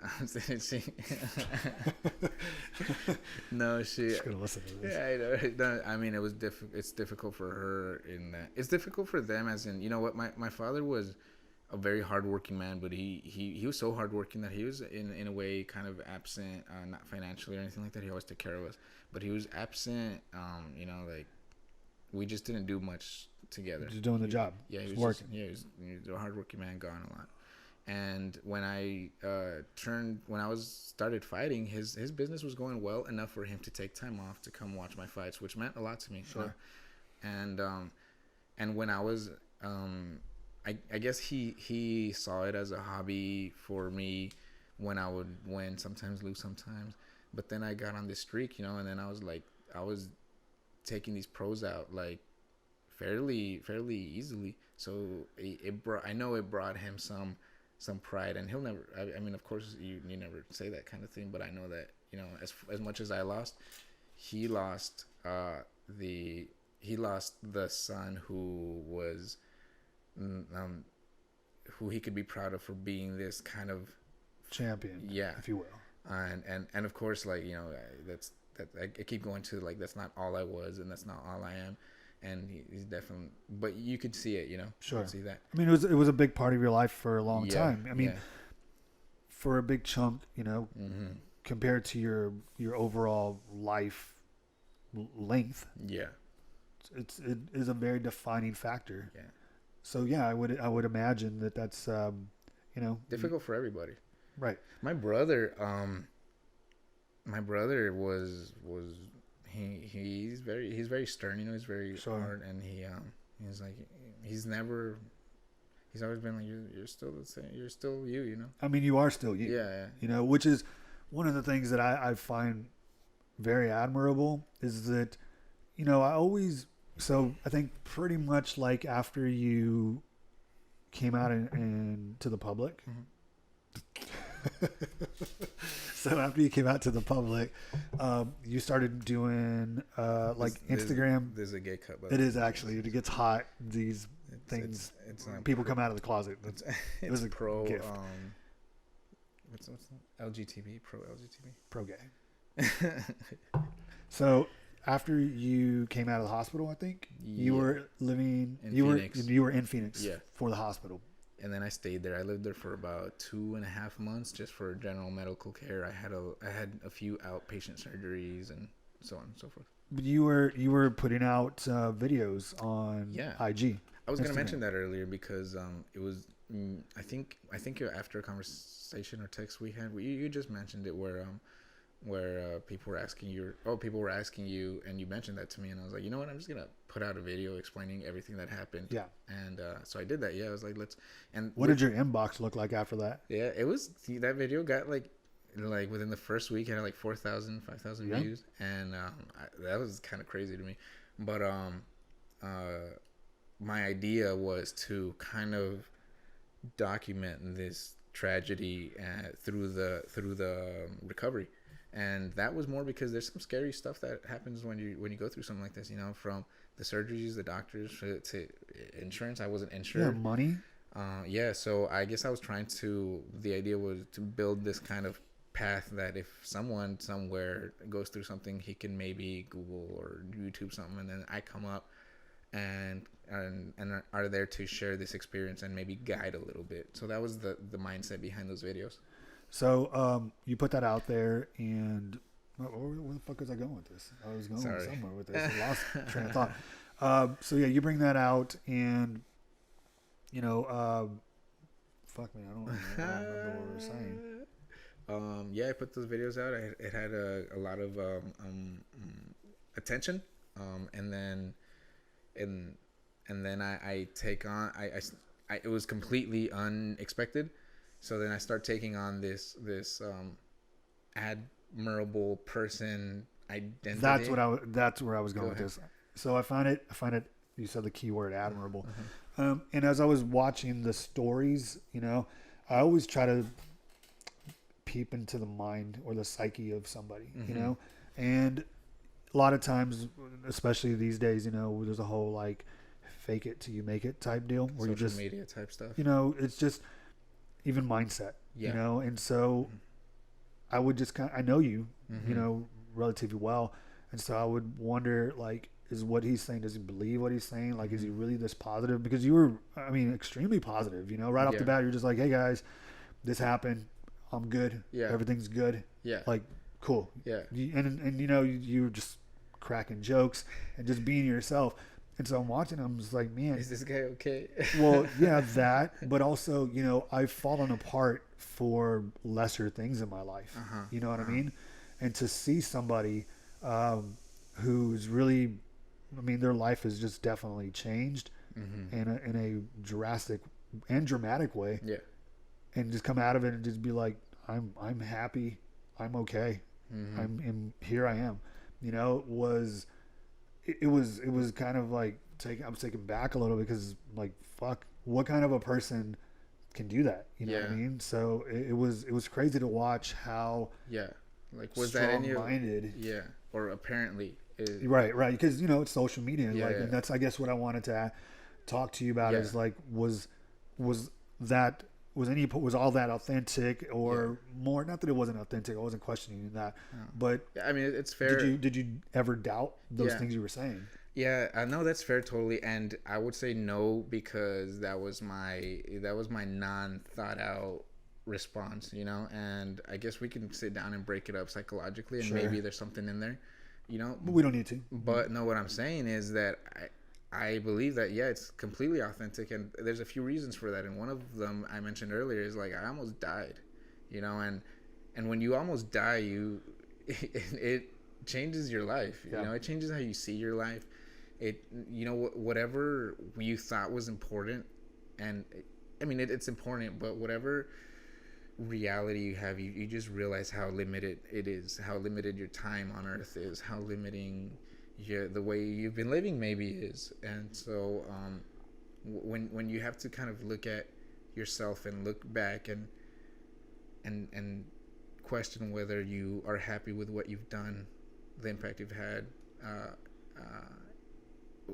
she's gonna listen to this. Yeah, I know. I mean, it's difficult for her in that. It's difficult for them, as in, you know what, my father was a very hardworking man, but he was so hardworking that he was in a way kind of absent, not financially or anything like that. He always took care of us, but he was absent. You know, like we just didn't do much together. Just doing the job. Yeah, he was working. He was a hardworking man, gone a lot. And when I started fighting, his business was going well enough for him to take time off to come watch my fights, which meant a lot to me. Sure. And when I was I guess he saw it as a hobby for me when I would win, sometimes lose sometimes. But then I got on this streak, you know, and then I was taking these pros out like fairly easily. So it brought him some pride, and he'll never. I mean, of course, you never say that kind of thing, but I know that, you know, as much as I lost, he lost the son who was who he could be proud of for being this kind of champion, if you will. And of course, like, you know, I keep going to, like, that's not all I was, and that's not all I am. And he's definitely, but you could see it, you know. Sure. You could see that. I mean, it was a big part of your life for a long time. I mean, for a big chunk, you know, compared to your overall life length. Yeah. It is a very defining factor. Yeah. So yeah, I would imagine that's you know, difficult for everybody. Right. My brother was he's very stern, you know. He's very hard, and he's like, he's always been like, you're still the same, you're still you know. I mean, you are still you. Yeah. You know, which is one of the things that I find very admirable is that, you know, I think pretty much like after you came out into the public. So after you came out to the public, you started doing Instagram. There's a gay cut. It is actually. It gets hot. These things. It's people come out of the closet. It was a pro gift. What's LGTB? Pro LGTB. Pro gay. So after you came out of the hospital, I think you were living in Phoenix. You were in Phoenix for the hospital. And then I stayed there. I lived there for about 2.5 months just for general medical care. I had a few outpatient surgeries and so on and so forth. But you were putting out videos on IG. I was going to mention that earlier because it was I think after a conversation or text we had, you just mentioned it where people were asking you, and you mentioned that to me, and I was like, you know what, I'm just gonna put out a video explaining everything that happened. Yeah. And so I did that. Yeah, I was like, what did your inbox look like after that? Yeah, it was, that video got like within the first week, it had like 4,000, 5,000 views, and that was kind of crazy to me. But my idea was to kind of document this tragedy through the recovery. And that was more because there's some scary stuff that happens when you go through something like this, you know, from the surgeries, the doctors, to insurance. I wasn't insured. Yeah, money. So I guess I was the idea was to build this kind of path that if someone somewhere goes through something, he can maybe Google or YouTube something, and then I come up and are there to share this experience and maybe guide a little bit. So that was the mindset behind those videos. So you put that out there, and where the fuck was I going with this? I was going somewhere with this. I lost train of thought. So yeah, you bring that out, and you know, fuck me, I don't remember what we were saying. Yeah, I put those videos out. It had a lot of attention, and then I take on I it was completely unexpected. So then I start taking on this admirable person identity. That's where I was going with this. So I find it. You said the key word, admirable. And as I was watching the stories, you know, I always try to peep into the mind or the psyche of somebody, you know, and a lot of times, especially these days, you know, there's a whole like fake it till you make it type deal where you just media type stuff. You know, it's just even mindset, you know, and so I would just I know you, you know, relatively well, and so I would wonder, like, is what he's saying, does he believe what he's saying? Like, is he really this positive? Because you were, I mean, extremely positive, you know, right off the bat, you're just like, hey guys, this happened, I'm good, everything's good, like, cool, and you know, you were just cracking jokes and just being yourself. And so I'm watching, I'm just like, man, is this guy okay? Well, yeah, that, but also, you know, I've fallen apart for lesser things in my life. You know what I mean? And to see somebody who's really, I mean, their life has just definitely changed in a drastic and dramatic way. Yeah. And just come out of it and just be like, I'm happy, I'm okay, here I am. You know, it was kind of like I was taken back a little bit, because like, fuck, what kind of a person can do that? You know what I mean? So it was crazy to watch how like, was that in you? Strong-minded. Yeah, or apparently right, because you know, it's social media, and that's, I guess, what I wanted to talk to you about is like, was all that authentic, or more? Not that it wasn't authentic, I wasn't questioning that, but I mean, it's fair. Did you ever doubt those things you were saying? Yeah, I know that's fair, totally, and I would say no, because that was my non thought out response, you know. And I guess we can sit down and break it up psychologically, and maybe there's something in there, you know. But we don't need to. But no, what I'm saying is that I believe that, it's completely authentic, and there's a few reasons for that. And one of them I mentioned earlier is, like, I almost died, you know, and when you almost die, it changes your life, you know, it changes how you see your life. It, you know, whatever you thought was important, and I mean, it's important, but whatever reality you have, you just realize how limited it is, how limited your time on earth is, how limiting the way you've been living maybe is. And so when you have to kind of look at yourself and look back and question whether you are happy with what you've done, the impact you've had,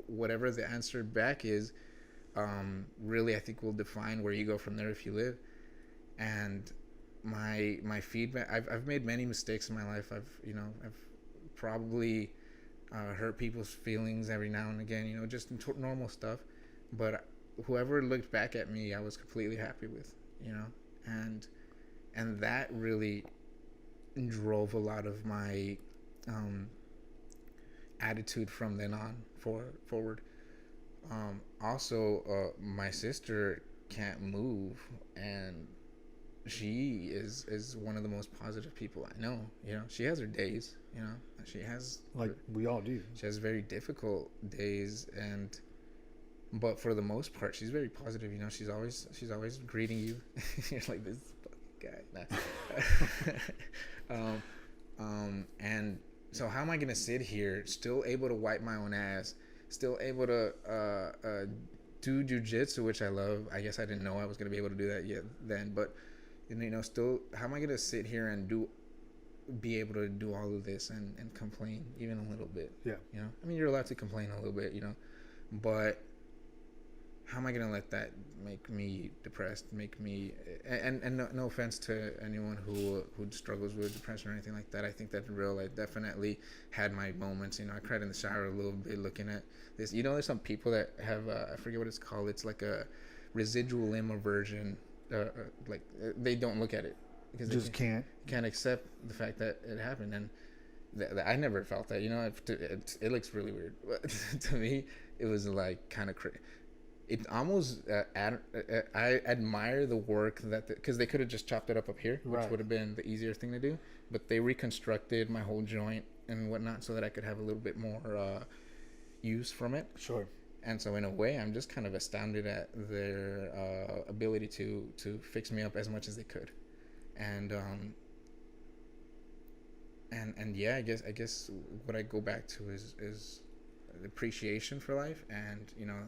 whatever the answer back is, really, I think, will define where you go from there if you live. And my feedback, I've made many mistakes in my life. I've probably hurt people's feelings every now and again, you know, just normal stuff. But whoever looked back at me, I was completely happy with, you know, and that really drove a lot of my attitude from then on forward. Also, my sister can't move, and she is one of the most positive people I know. You know, she has her days, you know, she has, like, we all do. She has very difficult days, but for the most part, she's very positive. You know, she's always greeting you. You're like, this fucking guy. And so how am I gonna sit here, still able to wipe my own ass, still able to do jujitsu, which I love. I guess I didn't know I was gonna be able to do that yet then, but you know, still, how am I gonna sit here and be able to do all of this and complain even a little bit? Yeah. You know, I mean, you're allowed to complain a little bit, you know, but how am I gonna let that make me depressed, make me, and no offense to anyone who struggles with depression or anything like that. I think that I definitely had my moments. You know, I cried in the shower a little bit looking at this. You know, there's some people that have I forget what it's called. It's like a residual limb aversion. They don't look at it because just can't accept the fact that it happened. And I never felt that. You know, it looks really weird, but to me, it was like kind of crazy. It almost I admire the work that because they could have just chopped it up here, which would have been the easier thing to do, but they reconstructed my whole joint and whatnot so that I could have a little bit more use from it. Sure. And so in a way, I'm just kind of astounded at their ability to fix me up as much as they could, and yeah, I guess what I go back to is appreciation for life. And you know,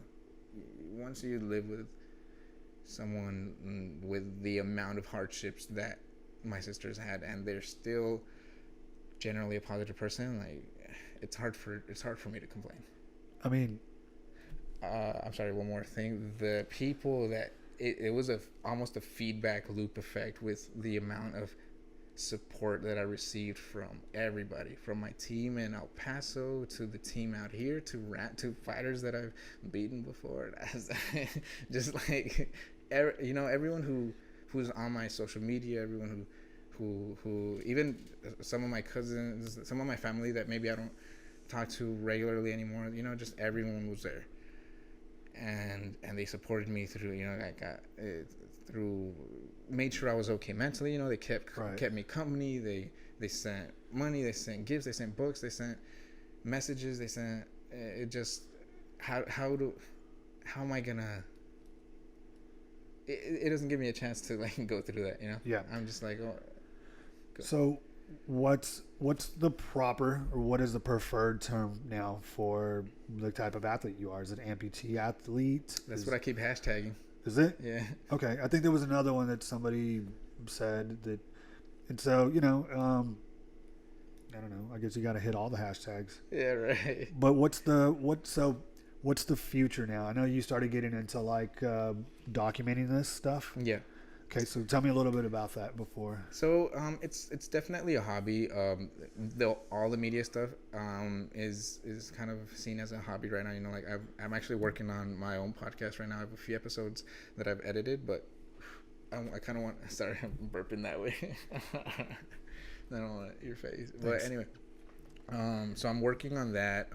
once you live with someone with the amount of hardships that my sisters had, and they're still generally a positive person, like it's hard for me to complain. I mean, I'm sorry, one more thing. The people that it was almost a feedback loop effect with the amount of support that I received from everybody, from my team in El Paso to the team out here to fighters that I've beaten before. Just like everyone who's on my social media, everyone who even some of my cousins, some of my family that maybe I don't talk to regularly anymore. You know, just everyone was there, and they supported me through. You know, made sure I was okay mentally. You know, they kept me company. They sent money. They sent gifts. They sent books. They sent messages. They sent it. Just how am I gonna? It doesn't give me a chance to like go through that. You know. Yeah. I'm just like, oh. So, what's the proper, or what is the preferred term now for the type of athlete you are? Is it amputee athlete? That's what I keep hashtagging. Is it? Yeah. Okay. I think there was another one that somebody said that, and so I don't know. I guess you got to hit all the hashtags. Yeah. Right. But what's the future now? I know you started getting into like documenting this stuff. Yeah. Okay, so tell me a little bit about that before. So it's definitely a hobby. All the media stuff is kind of seen as a hobby right now. You know, like I'm actually working on my own podcast right now. I have a few episodes that I've edited, but I kind of want. Sorry, I'm burping that way. I don't want your face. Thanks. But anyway, so I'm working on that.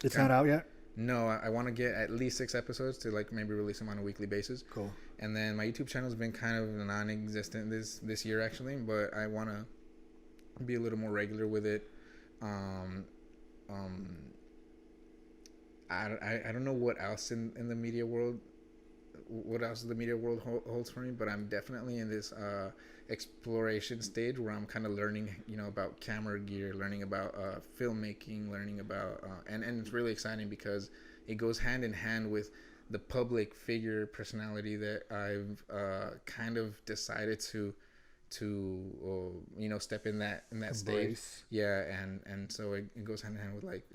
It's not out yet? No, I want to get at least 6 episodes to like maybe release them on a weekly basis. Cool. And then my YouTube channel has been kind of non-existent this year actually, but I want to be a little more regular with it. I don't know what else in the media world, what else the media world holds for me, but I'm definitely in this exploration stage where I'm kind of learning, you know, about camera gear, learning about filmmaking, learning about and it's really exciting because it goes hand in hand with the public figure personality that I've kind of decided to step in that stage. Yeah, and so it goes hand in hand with like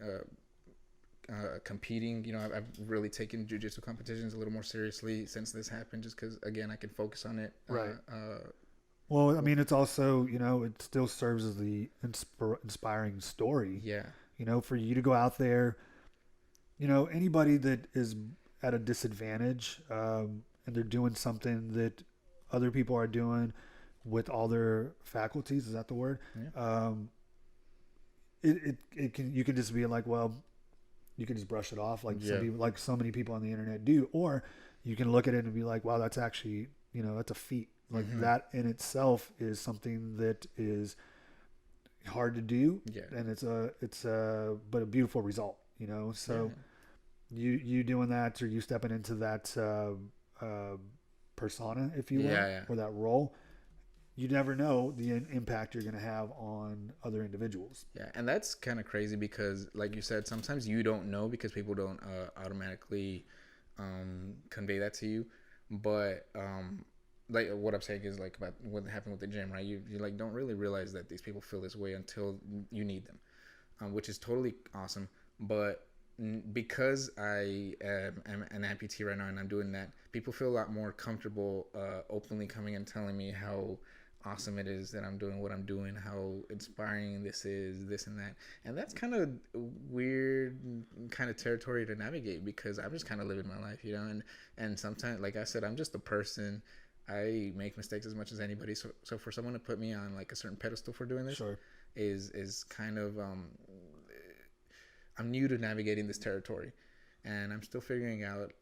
competing. You know, I've really taken jiu-jitsu competitions a little more seriously since this happened, just because again I can focus on it. Right. Well, I mean, it's also, you know, it still serves as the inspiring story. Yeah. You know, for you to go out there, you know, anybody that is at a disadvantage and they're doing something that other people are doing with all their faculties, is that the word? Yeah. You can just be like, well, you can just brush it off like so many people on the internet do, or you can look at it and be like, wow, that's actually, you know, that's a feat. Like that in itself is something that is hard to do. Yeah. And it's but a beautiful result, you know? So you doing that, or you stepping into that persona, if you will, or that role, you never know the impact you're going to have on other individuals. Yeah. And that's kind of crazy because, like you said, sometimes you don't know because people don't automatically convey that to you. But like what I'm saying is like about what happened with the gym, right? You like don't really realize that these people feel this way until you need them, which is totally awesome. But because I am an amputee right now and I'm doing that, people feel a lot more comfortable openly coming and telling me how awesome it is that I'm doing what I'm doing, how inspiring this is, this and that. And that's kind of weird kind of territory to navigate because I'm just kind of living my life, you know, and sometimes, like I said, I'm just a person. I make mistakes as much as anybody. So for someone to put me on like a certain pedestal for doing this Sure. is kind of I'm new to navigating this territory, and I'm still figuring out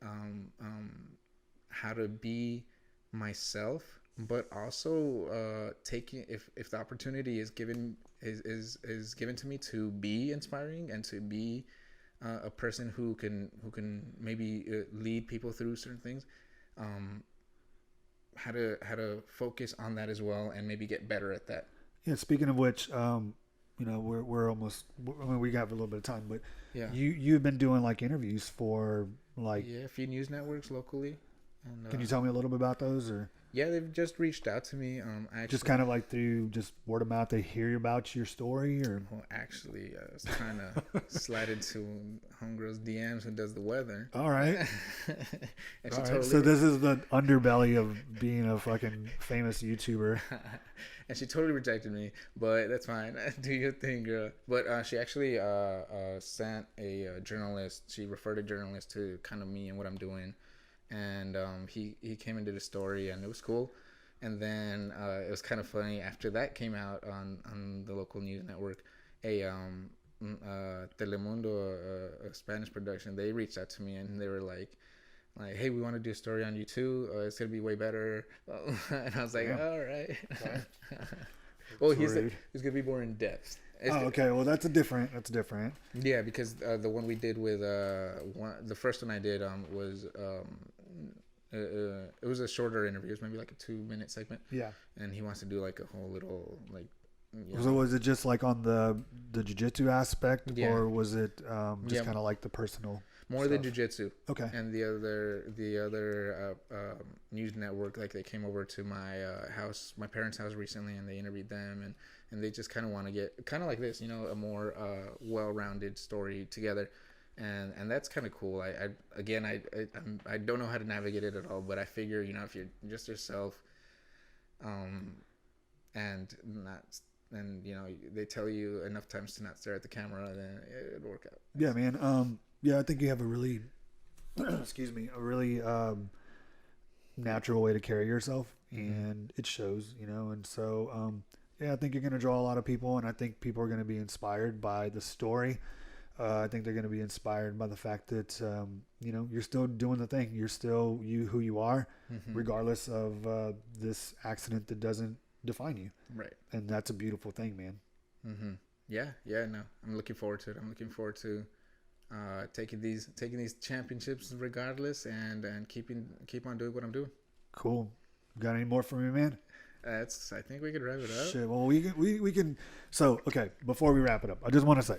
how to be myself, but also taking if the opportunity is given given to me to be inspiring and to be a person who can maybe lead people through certain things. How to focus on that as well and maybe get better at that. Yeah. Speaking of which, you know, we're almost. I mean, we have a little bit of time, but Yeah, you've been doing like interviews for like. yeah, a few news networks locally. And, Can you tell me a little bit about those, or yeah, they've just reached out to me. just kind of like through just word of mouth? They hear about your story, or well, actually, I was trying to slide into homegirl's DMs who does the weather. all right, And all she right. totally So this is the underbelly of being a fucking famous YouTuber. and she totally rejected me, but that's fine. Do your thing, girl. But she actually sent a journalist. She referred a journalist to kind of me and what I'm doing, and he came and did a story, and it was cool. And then it was kind of funny after that came out on the local news network. A Telemundo, a Spanish production, they reached out to me and they were like, hey, we want to do a story on you too. It's gonna be way better. And I was like, all right. Okay. Well, he's gonna be more in depth. Okay. Well, that's different. Yeah, because the one we did with the first one I did was it was a shorter interview. It was maybe like a 2-minute segment. Yeah. And he wants to do like a whole little like. So was it just like on the jiu-jitsu aspect, Yeah. or was it just kind of like the personal? More stuff? the jiu-jitsu. Okay. And the other news network, like they came over to my house, my parents' house recently, and they interviewed them, and they just kind of want to get kind of like this, you know, a more well-rounded story together, and that's kind of cool. I don't know how to navigate it at all, but I figure, you know, if you're just yourself, and not. And you know they tell you enough times to not stare at the camera, then it'll work out. Yeah, man. Yeah, I think you have a really, excuse me, a really natural way to carry yourself, and it shows, you know. And so, yeah, I think you're going to draw a lot of people, and I think people are going to be inspired by the story. I think they're going to be inspired by the fact that, you know, you're still doing the thing. You're still who you are, regardless of this accident that doesn't define you. Right. And that's a beautiful thing, man. Yeah, no, I'm looking forward to it. I'm looking forward to taking these championships regardless, and keep on doing what I'm doing. Cool. Got any more for me, man? I think we could wrap it up. Shit. Well, we can. So, okay. Before we wrap it up, I just want to say,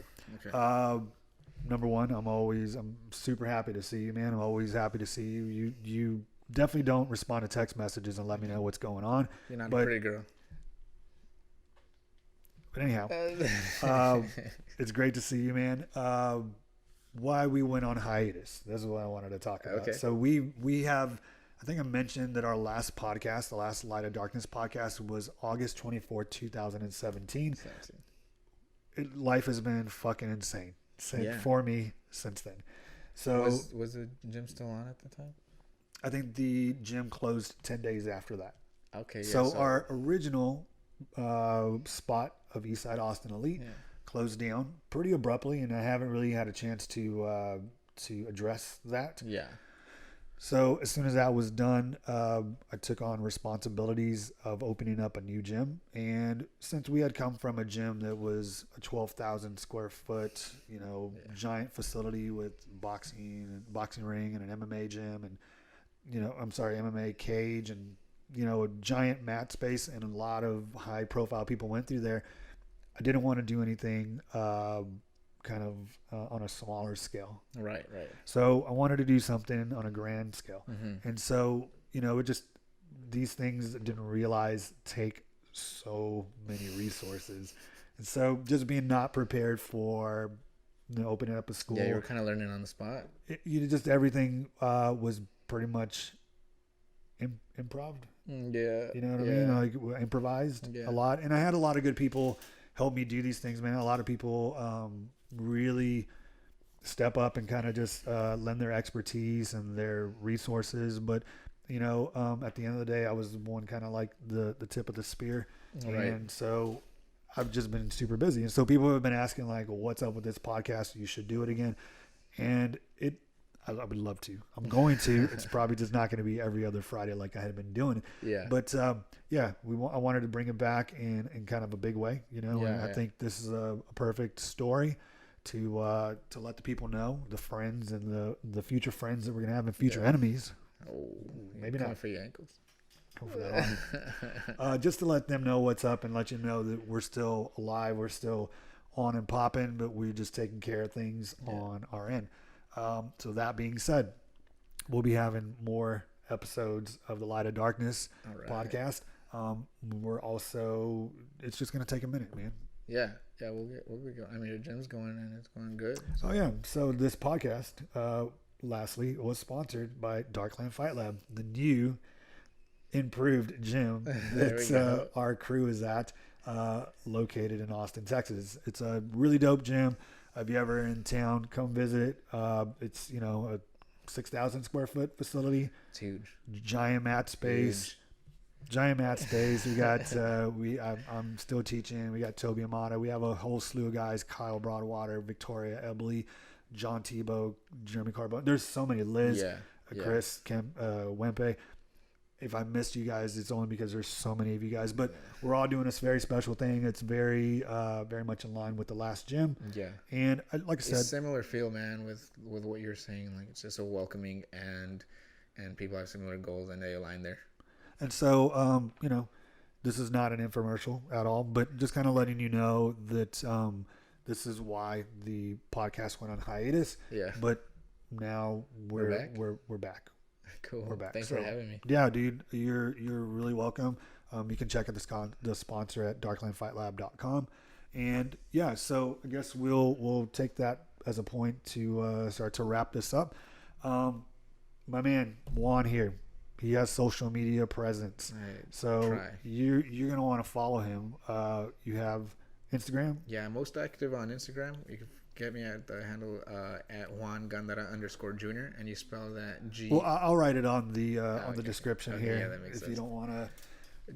number one, I'm super happy to see you, man. I'm always happy to see you. You definitely don't respond to text messages and let me know what's going on. You're not a pretty girl. But anyhow, it's great to see you, man. Why we went on hiatus. This is what I wanted to talk about. Okay. So we have, I think I mentioned that our last podcast, the last Light of Darkness podcast, was August 24th, 2017. Life has been fucking insane for me since then. So was the gym still on at the time? I think the gym closed 10 days after that. Okay. Yeah, so our original spot of Eastside Austin Elite closed down pretty abruptly, and I haven't really had a chance to address that. Yeah. So as soon as that was done, I took on responsibilities of opening up a new gym. And since we had come from a gym that was a 12,000 square foot, you know, giant facility with boxing ring and an MMA gym and, you know, MMA cage and, you know, a giant mat space and a lot of high profile people went through there. I didn't want to do anything kind of on a smaller scale. Right. So I wanted to do something on a grand scale. And so, you know, these things I didn't realize take so many resources. And so just being not prepared for opening up a school. Yeah, you were kind of learning on the spot. Just everything was pretty much improv. Yeah. You know what I mean? Like improvised a lot. And I had a lot of good people help me do these things, man. A lot of people really step up and kind of just lend their expertise and their resources. But, you know, at the end of the day, I was the one kind of like the tip of the spear. Right. And so I've just been super busy. And so people have been asking, like, what's up with this podcast? You should do it again. And I would love to. I'm going to. It's probably just not going to be every other Friday like I had been doing it. Yeah. But I wanted to bring it back in kind of a big way, you know. Yeah, and I think this is a perfect story to let the people know, the friends and the future friends that we're gonna have and future enemies. Oh, maybe not for your ankles. Come for that just to let them know what's up and let you know that we're still alive, we're still on and popping, but we're just taking care of things on our end. So that being said, we'll be having more episodes of the Light of Darkness podcast. We're also, it's just going to take a minute, man. Yeah. We'll go. I mean, your gym's going and it's going good. So. Oh yeah. So this podcast, lastly, was sponsored by Darkland Fight Lab, the new improved gym that our crew is at, located in Austin, Texas. It's a really dope gym. If you're ever in town, come visit. It's, you know, a 6,000 square foot facility. It's huge. Giant mat space. We got I'm still teaching. We got Toby Amata. We have a whole slew of guys: Kyle Broadwater, Victoria Ebley, John Tebow, Jeremy Carbone. There's so many. Liz, Chris, Wempe. If I missed you guys, it's only because there's so many of you guys. But we're all doing this very special thing. It's very much in line with the last gym. Yeah. And like I said, it's a similar feel, man, with what you're saying. Like, it's just so welcoming, and people have similar goals and they align there. And so, you know, this is not an infomercial at all, but just kind of letting you know that this is why the podcast went on hiatus. Yeah. But now we're back. Cool. We're back. Thanks for having me. Yeah, dude, you're really welcome. You can check out the sponsor at darklandfightlab.com. And yeah, so I guess we'll take that as a point to start to wrap this up. My man Juan here. He has social media presence, so you're gonna want to follow him. You have Instagram. Yeah, most active on Instagram. You can get me at the handle at Juan Gandara _Jr. and you spell that G. Well, I'll write it on the description here. Yeah, that makes sense. You don't want to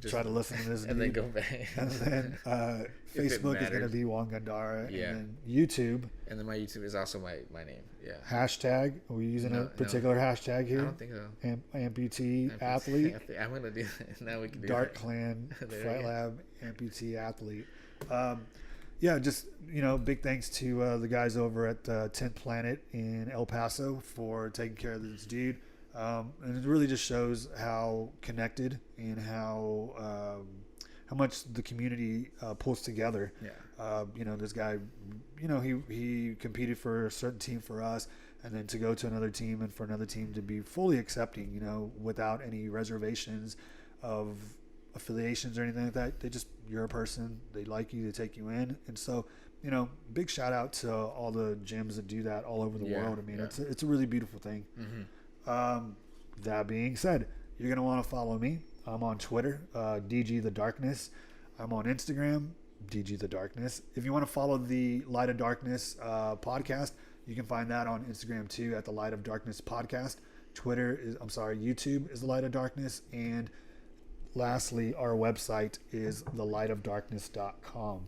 try to listen to this, and then go back. And then Facebook is gonna be Juan Gandara. Yeah. And then YouTube. And then my YouTube is also my name. Yeah. Hashtag. Are we using a particular hashtag here? I don't think so. Amputee Athlete. I'm gonna do that. Now we can do Darkland Fight Lab Amputee Athlete. Yeah, just, you know, big thanks to the guys over at 10th Planet in El Paso for taking care of this dude. And it really just shows how connected and how much the community pulls together. Yeah. You know, this guy, you know, he competed for a certain team for us, and then to go to another team and for another team to be fully accepting, you know, without any reservations of affiliations or anything like that. You're a person, they like you, they take you in. And so, you know, big shout out to all the gyms that do that all over the world. I mean, it's a really beautiful thing. Mm-hmm. That being said, you're gonna want to follow me. I'm on Twitter, DG the Darkness. I'm on Instagram, DG the Darkness. If you want to follow the Light of Darkness podcast, you can find that on Instagram too at the Light of Darkness podcast. YouTube is the Light of Darkness, and lastly, our website is thelightofdarkness.com.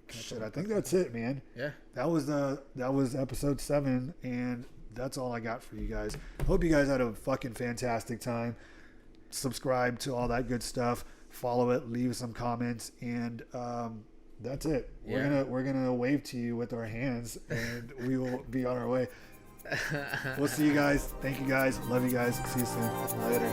Shit, I think that's it, man. Yeah. That was episode 7, and that's all I got for you guys. Hope you guys had a fucking fantastic time. Subscribe to all that good stuff. Follow it. Leave some comments, and that's it. We're gonna wave to you with our hands, and we will be on our way. We'll see you guys. Thank you guys. Love you guys. See you soon. Later.